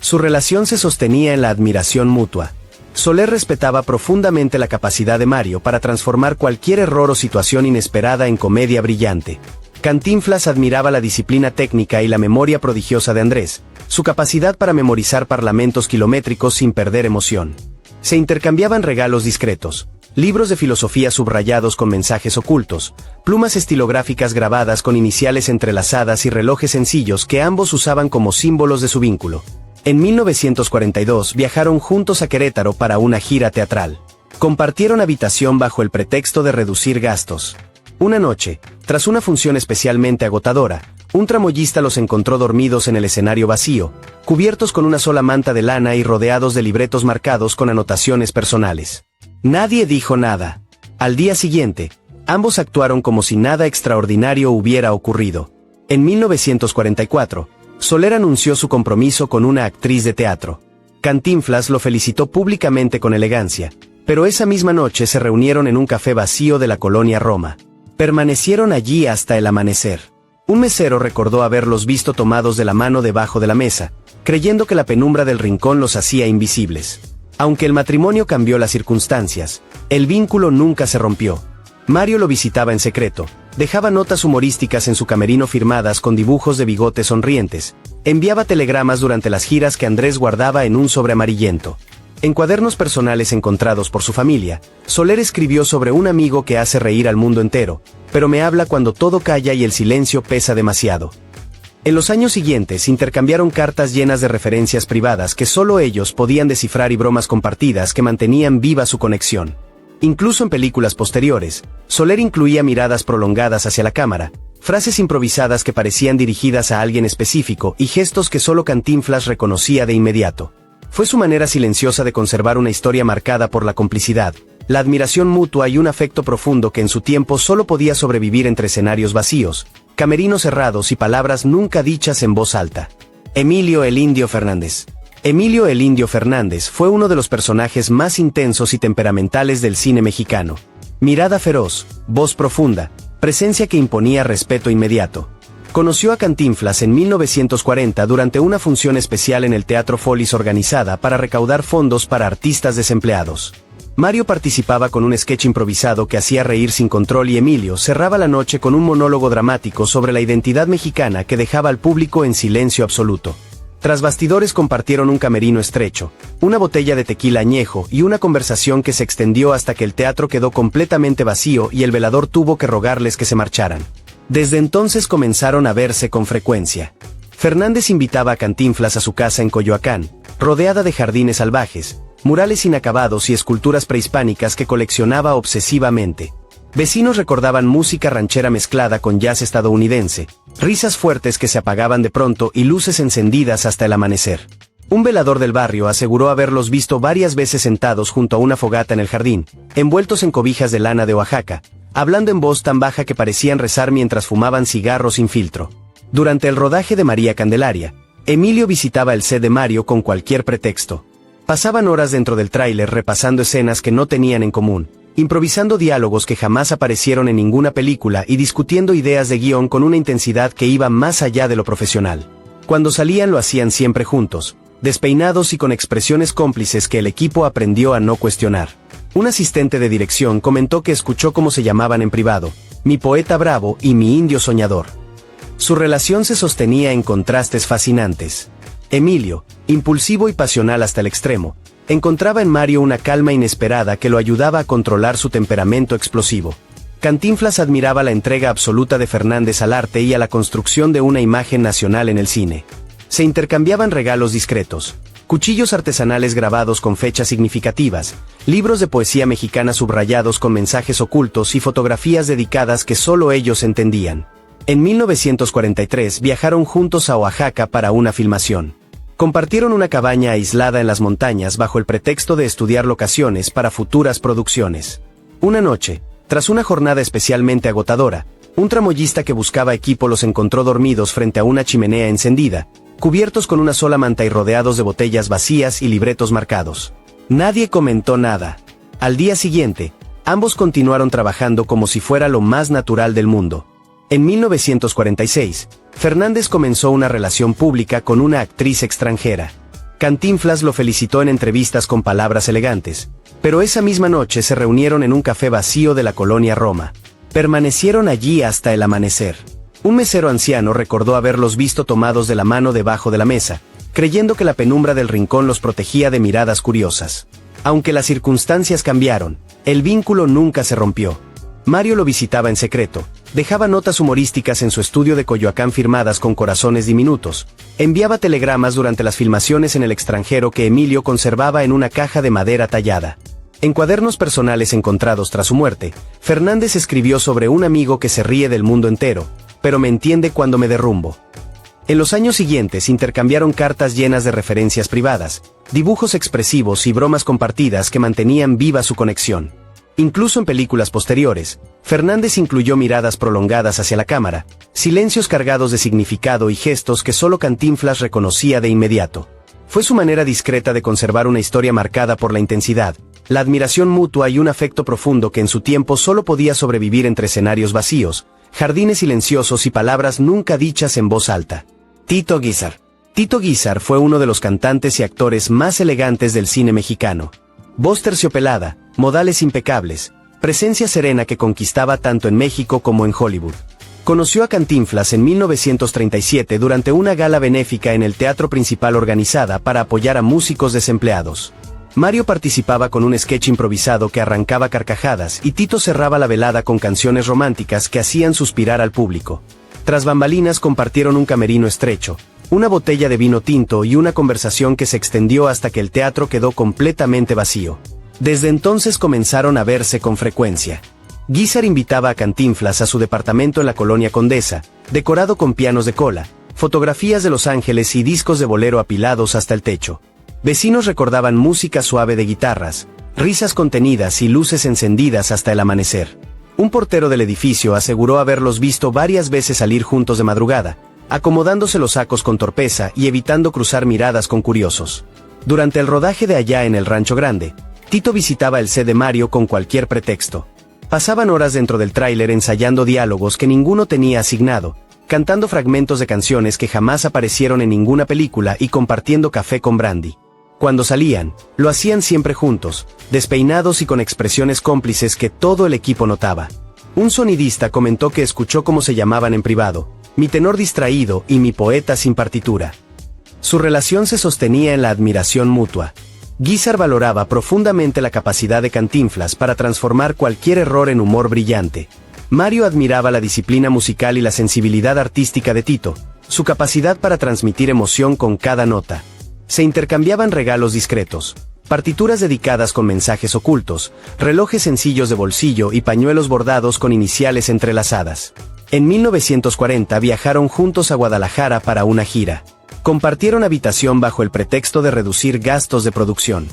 Su relación se sostenía en la admiración mutua. Soler respetaba profundamente la capacidad de Mario para transformar cualquier error o situación inesperada en comedia brillante. Cantinflas admiraba la disciplina técnica y la memoria prodigiosa de Andrés, su capacidad para memorizar parlamentos kilométricos sin perder emoción. Se intercambiaban regalos discretos, libros de filosofía subrayados con mensajes ocultos, plumas estilográficas grabadas con iniciales entrelazadas y relojes sencillos que ambos usaban como símbolos de su vínculo. En 1942 viajaron juntos a Querétaro para una gira teatral. Compartieron habitación bajo el pretexto de reducir gastos. Una noche, tras una función especialmente agotadora, un tramoyista los encontró dormidos en el escenario vacío, cubiertos con una sola manta de lana y rodeados de libretos marcados con anotaciones personales. Nadie dijo nada. Al día siguiente, ambos actuaron como si nada extraordinario hubiera ocurrido. En 1944, Soler anunció su compromiso con una actriz de teatro. Cantinflas lo felicitó públicamente con elegancia, pero esa misma noche se reunieron en un café vacío de la colonia Roma. Permanecieron allí hasta el amanecer. Un mesero recordó haberlos visto tomados de la mano debajo de la mesa, creyendo que la penumbra del rincón los hacía invisibles. Aunque el matrimonio cambió las circunstancias, el vínculo nunca se rompió. Mario lo visitaba en secreto, dejaba notas humorísticas en su camerino firmadas con dibujos de bigotes sonrientes, enviaba telegramas durante las giras que Andrés guardaba en un sobre amarillento. En cuadernos personales encontrados por su familia, Soler escribió sobre un amigo que hace reír al mundo entero, pero me habla cuando todo calla y el silencio pesa demasiado. En los años siguientes intercambiaron cartas llenas de referencias privadas que solo ellos podían descifrar y bromas compartidas que mantenían viva su conexión. Incluso en películas posteriores, Soler incluía miradas prolongadas hacia la cámara, frases improvisadas que parecían dirigidas a alguien específico y gestos que solo Cantinflas reconocía de inmediato. Fue su manera silenciosa de conservar una historia marcada por la complicidad, la admiración mutua y un afecto profundo que en su tiempo solo podía sobrevivir entre escenarios vacíos, camerinos cerrados y palabras nunca dichas en voz alta. Emilio el Indio Fernández. Emilio el Indio Fernández fue uno de los personajes más intensos y temperamentales del cine mexicano. Mirada feroz, voz profunda, presencia que imponía respeto inmediato. Conoció a Cantinflas en 1940 durante una función especial en el Teatro Folis organizada para recaudar fondos para artistas desempleados. Mario participaba con un sketch improvisado que hacía reír sin control y Emilio cerraba la noche con un monólogo dramático sobre la identidad mexicana que dejaba al público en silencio absoluto. Tras bastidores compartieron un camerino estrecho, una botella de tequila añejo y una conversación que se extendió hasta que el teatro quedó completamente vacío y el velador tuvo que rogarles que se marcharan. Desde entonces comenzaron a verse con frecuencia. Fernández invitaba a Cantinflas a su casa en Coyoacán, rodeada de jardines salvajes, murales inacabados y esculturas prehispánicas que coleccionaba obsesivamente. Vecinos recordaban música ranchera mezclada con jazz estadounidense, risas fuertes que se apagaban de pronto y luces encendidas hasta el amanecer. Un velador del barrio aseguró haberlos visto varias veces sentados junto a una fogata en el jardín, envueltos en cobijas de lana de Oaxaca, hablando en voz tan baja que parecían rezar mientras fumaban cigarros sin filtro. Durante el rodaje de María Candelaria, Emilio visitaba el set de Mario con cualquier pretexto. Pasaban horas dentro del tráiler repasando escenas que no tenían en común, improvisando diálogos que jamás aparecieron en ninguna película y discutiendo ideas de guión con una intensidad que iba más allá de lo profesional. Cuando salían lo hacían siempre juntos, despeinados y con expresiones cómplices que el equipo aprendió a no cuestionar. Un asistente de dirección comentó que escuchó cómo se llamaban en privado, mi poeta bravo y mi indio soñador. Su relación se sostenía en contrastes fascinantes. Emilio, impulsivo y pasional hasta el extremo, encontraba en Mario una calma inesperada que lo ayudaba a controlar su temperamento explosivo. Cantinflas admiraba la entrega absoluta de Fernández al arte y a la construcción de una imagen nacional en el cine. Se intercambiaban regalos discretos, cuchillos artesanales grabados con fechas significativas, libros de poesía mexicana subrayados con mensajes ocultos y fotografías dedicadas que solo ellos entendían. En 1943 viajaron juntos a Oaxaca para una filmación. Compartieron una cabaña aislada en las montañas bajo el pretexto de estudiar locaciones para futuras producciones. Una noche, tras una jornada especialmente agotadora, un tramoyista que buscaba equipo los encontró dormidos frente a una chimenea encendida, cubiertos con una sola manta y rodeados de botellas vacías y libretos marcados. Nadie comentó nada. Al día siguiente, ambos continuaron trabajando como si fuera lo más natural del mundo. En 1946, Fernández comenzó una relación pública con una actriz extranjera. Cantinflas lo felicitó en entrevistas con palabras elegantes, pero esa misma noche se reunieron en un café vacío de la colonia Roma. Permanecieron allí hasta el amanecer. Un mesero anciano recordó haberlos visto tomados de la mano debajo de la mesa, creyendo que la penumbra del rincón los protegía de miradas curiosas. Aunque las circunstancias cambiaron, el vínculo nunca se rompió. Mario lo visitaba en secreto, dejaba notas humorísticas en su estudio de Coyoacán firmadas con corazones diminutos, enviaba telegramas durante las filmaciones en el extranjero que Emilio conservaba en una caja de madera tallada. En cuadernos personales encontrados tras su muerte, Fernández escribió sobre un amigo que se ríe del mundo entero, pero me entiende cuando me derrumbo. En los años siguientes intercambiaron cartas llenas de referencias privadas, dibujos expresivos y bromas compartidas que mantenían viva su conexión. Incluso en películas posteriores, Fernández incluyó miradas prolongadas hacia la cámara, silencios cargados de significado y gestos que solo Cantinflas reconocía de inmediato. Fue su manera discreta de conservar una historia marcada por la intensidad, la admiración mutua y un afecto profundo que en su tiempo solo podía sobrevivir entre escenarios vacíos, jardines silenciosos y palabras nunca dichas en voz alta. Tito Guízar. Tito Guízar fue uno de los cantantes y actores más elegantes del cine mexicano. Voz terciopelada, modales impecables, presencia serena que conquistaba tanto en México como en Hollywood. Conoció a Cantinflas en 1937 durante una gala benéfica en el Teatro Principal organizada para apoyar a músicos desempleados. Mario participaba con un sketch improvisado que arrancaba carcajadas y Tito cerraba la velada con canciones románticas que hacían suspirar al público. Tras bambalinas compartieron un camerino estrecho, una botella de vino tinto y una conversación que se extendió hasta que el teatro quedó completamente vacío. Desde entonces comenzaron a verse con frecuencia. Guízar invitaba a Cantinflas a su departamento en la colonia Condesa, decorado con pianos de cola, fotografías de Los Ángeles y discos de bolero apilados hasta el techo. Vecinos recordaban música suave de guitarras, risas contenidas y luces encendidas hasta el amanecer. Un portero del edificio aseguró haberlos visto varias veces salir juntos de madrugada, acomodándose los sacos con torpeza y evitando cruzar miradas con curiosos. Durante el rodaje de Allá en el Rancho Grande, Tito visitaba el set de Mario con cualquier pretexto. Pasaban horas dentro del tráiler ensayando diálogos que ninguno tenía asignado, cantando fragmentos de canciones que jamás aparecieron en ninguna película y compartiendo café con brandy. Cuando salían, lo hacían siempre juntos, despeinados y con expresiones cómplices que todo el equipo notaba. Un sonidista comentó que escuchó cómo se llamaban en privado: mi tenor distraído y mi poeta sin partitura. Su relación se sostenía en la admiración mutua. Guízar valoraba profundamente la capacidad de Cantinflas para transformar cualquier error en humor brillante. Mario admiraba la disciplina musical y la sensibilidad artística de Tito, su capacidad para transmitir emoción con cada nota. Se intercambiaban regalos discretos, partituras dedicadas con mensajes ocultos, relojes sencillos de bolsillo y pañuelos bordados con iniciales entrelazadas. En 1940 viajaron juntos a Guadalajara para una gira. Compartieron habitación bajo el pretexto de reducir gastos de producción.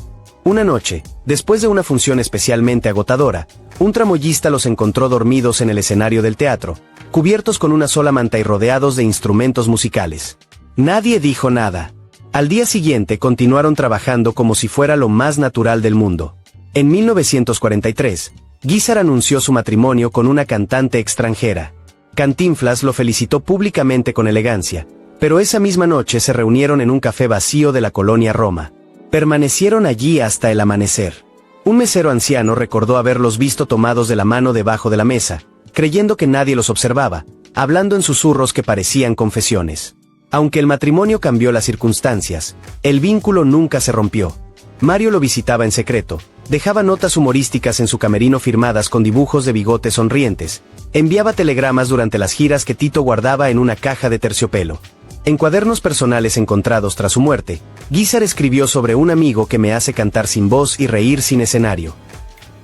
Una noche, después de una función especialmente agotadora, un tramoyista los encontró dormidos en el escenario del teatro, cubiertos con una sola manta y rodeados de instrumentos musicales. Nadie dijo nada. Al día siguiente continuaron trabajando como si fuera lo más natural del mundo. En 1943, Guízar anunció su matrimonio con una cantante extranjera. Cantinflas lo felicitó públicamente con elegancia, pero esa misma noche se reunieron en un café vacío de la colonia Roma. Permanecieron allí hasta el amanecer. Un mesero anciano recordó haberlos visto tomados de la mano debajo de la mesa, creyendo que nadie los observaba, hablando en susurros que parecían confesiones. Aunque el matrimonio cambió las circunstancias, el vínculo nunca se rompió. Mario lo visitaba en secreto, dejaba notas humorísticas en su camerino firmadas con dibujos de bigotes sonrientes, enviaba telegramas durante las giras que Tito guardaba en una caja de terciopelo. En cuadernos personales encontrados tras su muerte, Guízar escribió sobre un amigo que me hace cantar sin voz y reír sin escenario.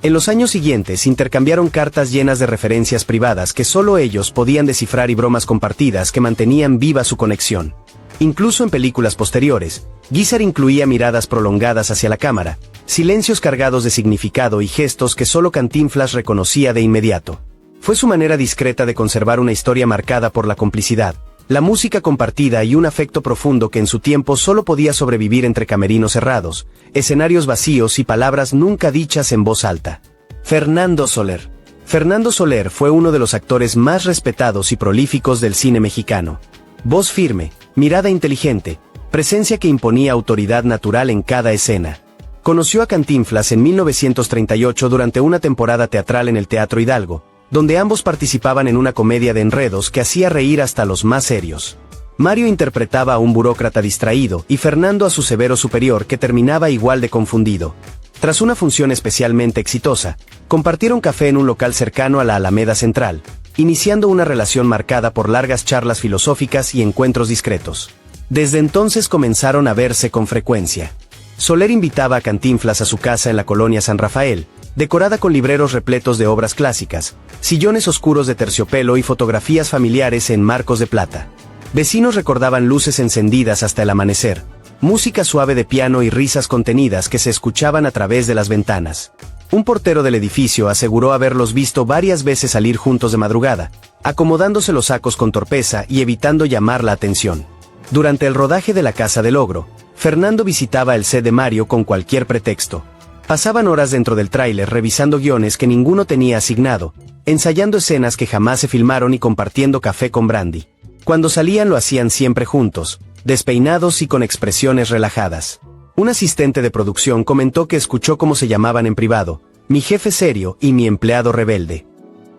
En los años siguientes intercambiaron cartas llenas de referencias privadas que solo ellos podían descifrar y bromas compartidas que mantenían viva su conexión. Incluso en películas posteriores, Guízar incluía miradas prolongadas hacia la cámara, silencios cargados de significado y gestos que solo Cantinflas reconocía de inmediato. Fue su manera discreta de conservar una historia marcada por la complicidad, la música compartida y un afecto profundo que en su tiempo solo podía sobrevivir entre camerinos cerrados, escenarios vacíos y palabras nunca dichas en voz alta. Fernando Soler. Fernando Soler fue uno de los actores más respetados y prolíficos del cine mexicano. Voz firme, mirada inteligente, presencia que imponía autoridad natural en cada escena. Conoció a Cantinflas en 1938 durante una temporada teatral en el Teatro Hidalgo, donde ambos participaban en una comedia de enredos que hacía reír hasta los más serios. Mario interpretaba a un burócrata distraído y Fernando a su severo superior que terminaba igual de confundido. Tras una función especialmente exitosa, compartieron café en un local cercano a la Alameda Central, iniciando una relación marcada por largas charlas filosóficas y encuentros discretos. Desde entonces comenzaron a verse con frecuencia. Soler invitaba a Cantinflas a su casa en la colonia San Rafael, decorada con libreros repletos de obras clásicas, sillones oscuros de terciopelo y fotografías familiares en marcos de plata. Vecinos recordaban luces encendidas hasta el amanecer, música suave de piano y risas contenidas que se escuchaban a través de las ventanas. Un portero del edificio aseguró haberlos visto varias veces salir juntos de madrugada, acomodándose los sacos con torpeza y evitando llamar la atención. Durante el rodaje de La Casa del Ogro, Fernando visitaba el set de Mario con cualquier pretexto. Pasaban horas dentro del tráiler revisando guiones que ninguno tenía asignado, ensayando escenas que jamás se filmaron y compartiendo café con brandy. Cuando salían lo hacían siempre juntos, despeinados y con expresiones relajadas. Un asistente de producción comentó que escuchó cómo se llamaban en privado: mi jefe serio y mi empleado rebelde.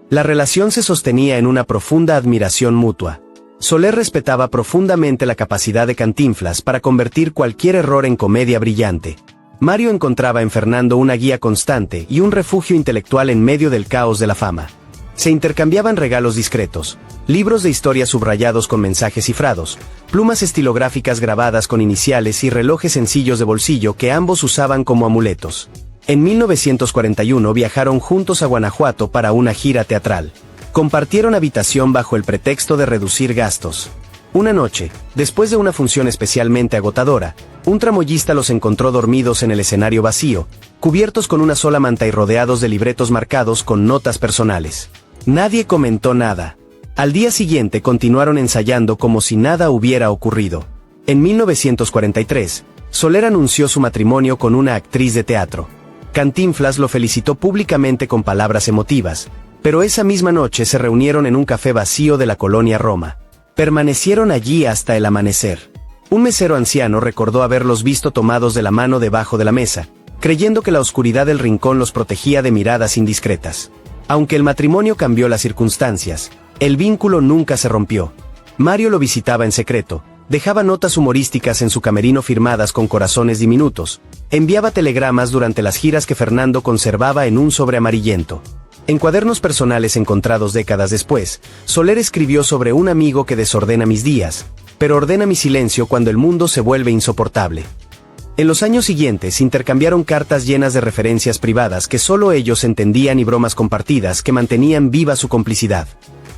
La relación se sostenía en una profunda admiración mutua. Soler respetaba profundamente la capacidad de Cantinflas para convertir cualquier error en comedia brillante. Mario encontraba en Fernando una guía constante y un refugio intelectual en medio del caos de la fama. Se intercambiaban regalos discretos, libros de historia subrayados con mensajes cifrados, plumas estilográficas grabadas con iniciales y relojes sencillos de bolsillo que ambos usaban como amuletos. En 1941 viajaron juntos a Guanajuato para una gira teatral. Compartieron habitación bajo el pretexto de reducir gastos. Una noche, después de una función especialmente agotadora, un tramoyista los encontró dormidos en el escenario vacío, cubiertos con una sola manta y rodeados de libretos marcados con notas personales. Nadie comentó nada. Al día siguiente continuaron ensayando como si nada hubiera ocurrido. En 1943, Soler anunció su matrimonio con una actriz de teatro. Cantinflas lo felicitó públicamente con palabras emotivas, pero esa misma noche se reunieron en un café vacío de la colonia Roma. Permanecieron allí hasta el amanecer. Un mesero anciano recordó haberlos visto tomados de la mano debajo de la mesa, creyendo que la oscuridad del rincón los protegía de miradas indiscretas. Aunque el matrimonio cambió las circunstancias, el vínculo nunca se rompió. Mario lo visitaba en secreto, dejaba notas humorísticas en su camerino firmadas con corazones diminutos, enviaba telegramas durante las giras que Fernando conservaba en un sobre amarillento. En cuadernos personales encontrados décadas después, Soler escribió sobre un amigo que desordena mis días, pero ordena mi silencio cuando el mundo se vuelve insoportable. En los años siguientes intercambiaron cartas llenas de referencias privadas que solo ellos entendían y bromas compartidas que mantenían viva su complicidad.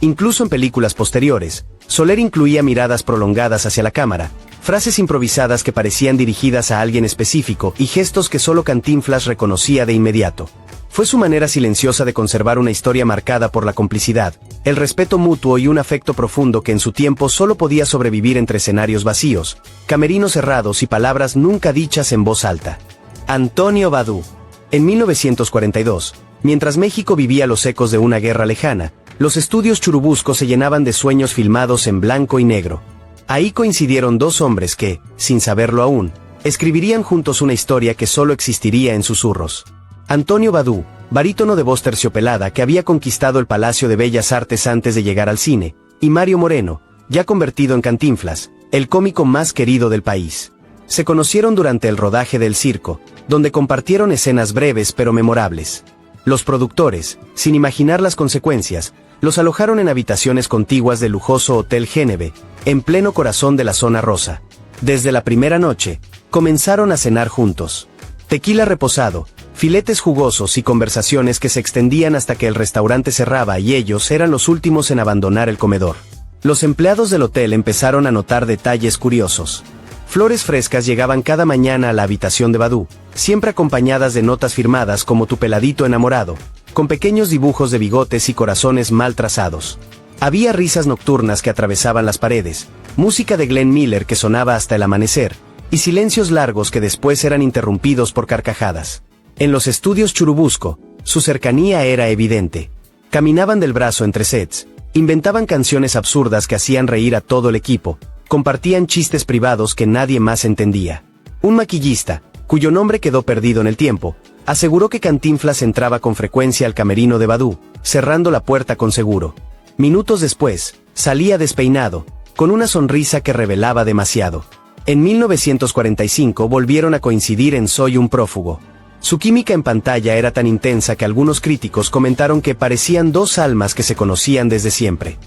Incluso en películas posteriores, Soler incluía miradas prolongadas hacia la cámara, frases improvisadas que parecían dirigidas a alguien específico y gestos que solo Cantinflas reconocía de inmediato. Fue su manera silenciosa de conservar una historia marcada por la complicidad, el respeto mutuo y un afecto profundo que en su tiempo solo podía sobrevivir entre escenarios vacíos, camerinos cerrados y palabras nunca dichas en voz alta. Antonio Badú. En 1942, mientras México vivía los ecos de una guerra lejana, los estudios Churubusco se llenaban de sueños filmados en blanco y negro. Ahí coincidieron dos hombres que, sin saberlo aún, escribirían juntos una historia que solo existiría en susurros. Antonio Badú, barítono de voz terciopelada que había conquistado el Palacio de Bellas Artes antes de llegar al cine, y Mario Moreno, ya convertido en Cantinflas, el cómico más querido del país. Se conocieron durante el rodaje del Circo, donde compartieron escenas breves pero memorables. Los productores, sin imaginar las consecuencias, los alojaron en habitaciones contiguas del lujoso Hotel Géneve, en pleno corazón de la zona rosa. Desde la primera noche, comenzaron a cenar juntos. Tequila reposado, filetes jugosos y conversaciones que se extendían hasta que el restaurante cerraba y ellos eran los últimos en abandonar el comedor. Los empleados del hotel empezaron a notar detalles curiosos. Flores frescas llegaban cada mañana a la habitación de Badú, siempre acompañadas de notas firmadas como tu peladito enamorado, con pequeños dibujos de bigotes y corazones mal trazados. Había risas nocturnas que atravesaban las paredes, música de Glenn Miller que sonaba hasta el amanecer, y silencios largos que después eran interrumpidos por carcajadas. En los estudios Churubusco, su cercanía era evidente. Caminaban del brazo entre sets, inventaban canciones absurdas que hacían reír a todo el equipo, compartían chistes privados que nadie más entendía. Un maquillista, cuyo nombre quedó perdido en el tiempo, aseguró que Cantinflas entraba con frecuencia al camerino de Badú, cerrando la puerta con seguro. Minutos después, salía despeinado, con una sonrisa que revelaba demasiado. En 1945 volvieron a coincidir en Soy un prófugo. Su química en pantalla era tan intensa que algunos críticos comentaron que parecían dos almas que se conocían desde siempre.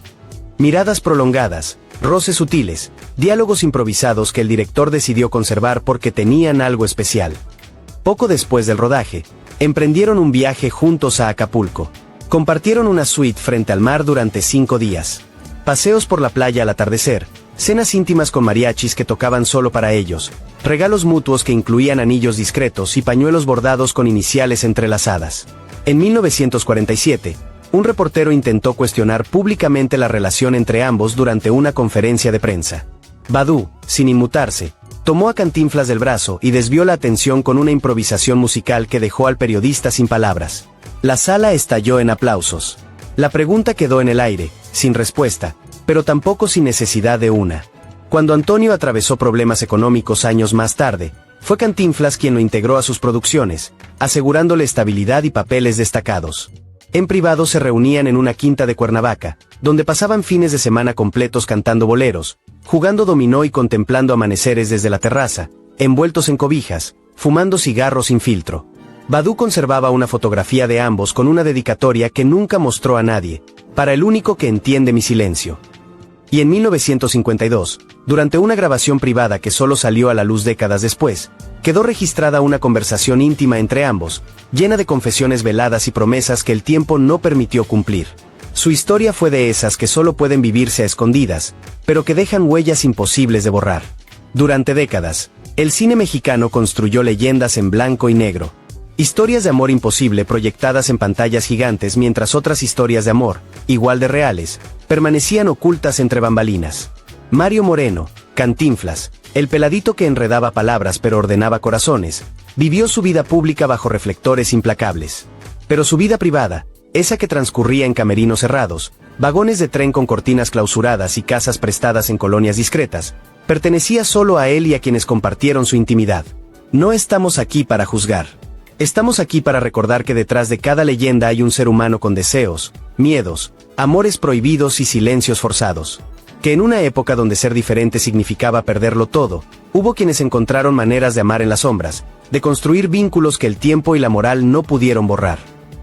Miradas prolongadas, roces sutiles, diálogos improvisados que el director decidió conservar porque tenían algo especial. Poco después del rodaje, emprendieron un viaje juntos a Acapulco. Compartieron una suite frente al mar durante 5 días. Paseos por la playa al atardecer, cenas íntimas con mariachis que tocaban solo para ellos, regalos mutuos que incluían anillos discretos y pañuelos bordados con iniciales entrelazadas. En 1947, un reportero intentó cuestionar públicamente la relación entre ambos durante una conferencia de prensa. Badú, sin inmutarse, tomó a Cantinflas del brazo y desvió la atención con una improvisación musical que dejó al periodista sin palabras. La sala estalló en aplausos. La pregunta quedó en el aire, sin respuesta, pero tampoco sin necesidad de una. Cuando Antonio atravesó problemas económicos años más tarde, fue Cantinflas quien lo integró a sus producciones, asegurándole estabilidad y papeles destacados. En privado se reunían en una quinta de Cuernavaca, donde pasaban fines de semana completos cantando boleros, jugando dominó y contemplando amaneceres desde la terraza, envueltos en cobijas, fumando cigarros sin filtro. Badu conservaba una fotografía de ambos con una dedicatoria que nunca mostró a nadie, para el único que entiende mi silencio. Y en 1952, durante una grabación privada que solo salió a la luz décadas después, quedó registrada una conversación íntima entre ambos, llena de confesiones veladas y promesas que el tiempo no permitió cumplir. Su historia fue de esas que solo pueden vivirse a escondidas, pero que dejan huellas imposibles de borrar. Durante décadas, el cine mexicano construyó leyendas en blanco y negro. Historias de amor imposible proyectadas en pantallas gigantes mientras otras historias de amor, igual de reales, permanecían ocultas entre bambalinas. Mario Moreno, Cantinflas, el peladito que enredaba palabras pero ordenaba corazones, vivió su vida pública bajo reflectores implacables. Pero su vida privada, esa que transcurría en camerinos cerrados, vagones de tren con cortinas clausuradas y casas prestadas en colonias discretas, pertenecía solo a él y a quienes compartieron su intimidad. No estamos aquí para juzgar. Estamos aquí para recordar que detrás de cada leyenda hay un ser humano con deseos, miedos, amores prohibidos y silencios forzados. Que en una época donde ser diferente significaba perderlo todo, hubo quienes encontraron maneras de amar en las sombras, de construir vínculos que el tiempo y la moral no pudieron borrar.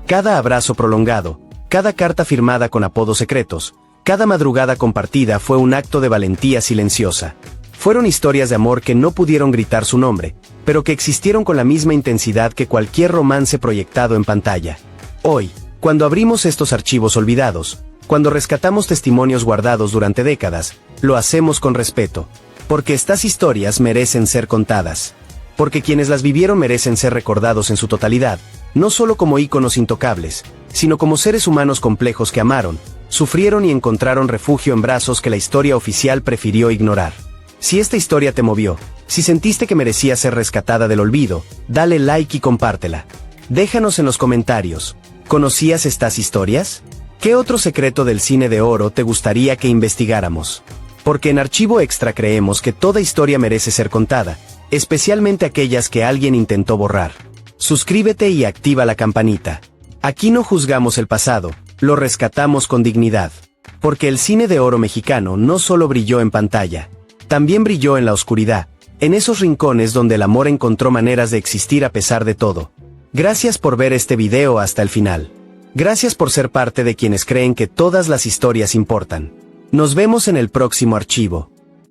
Cada abrazo prolongado, cada carta firmada con apodos secretos, cada madrugada compartida fue un acto de valentía silenciosa. Fueron historias de amor que no pudieron gritar su nombre, pero que existieron con la misma intensidad que cualquier romance proyectado en pantalla. Hoy, cuando abrimos estos archivos olvidados, cuando rescatamos testimonios guardados durante décadas, lo hacemos con respeto, porque estas historias merecen ser contadas. Porque quienes las vivieron merecen ser recordados en su totalidad, no solo como íconos intocables, sino como seres humanos complejos que amaron, sufrieron y encontraron refugio en brazos que la historia oficial prefirió ignorar. Si esta historia te movió, si sentiste que merecía ser rescatada del olvido, dale like y compártela. Déjanos en los comentarios, ¿conocías estas historias? ¿Qué otro secreto del cine de oro te gustaría que investigáramos? Porque en Archivo Extra creemos que toda historia merece ser contada, especialmente aquellas que alguien intentó borrar. Suscríbete y activa la campanita. Aquí no juzgamos el pasado, lo rescatamos con dignidad. Porque el cine de oro mexicano no solo brilló en pantalla, también brilló en la oscuridad, en esos rincones donde el amor encontró maneras de existir a pesar de todo. Gracias por ver este video hasta el final. Gracias por ser parte de quienes creen que todas las historias importan. Nos vemos en el próximo archivo.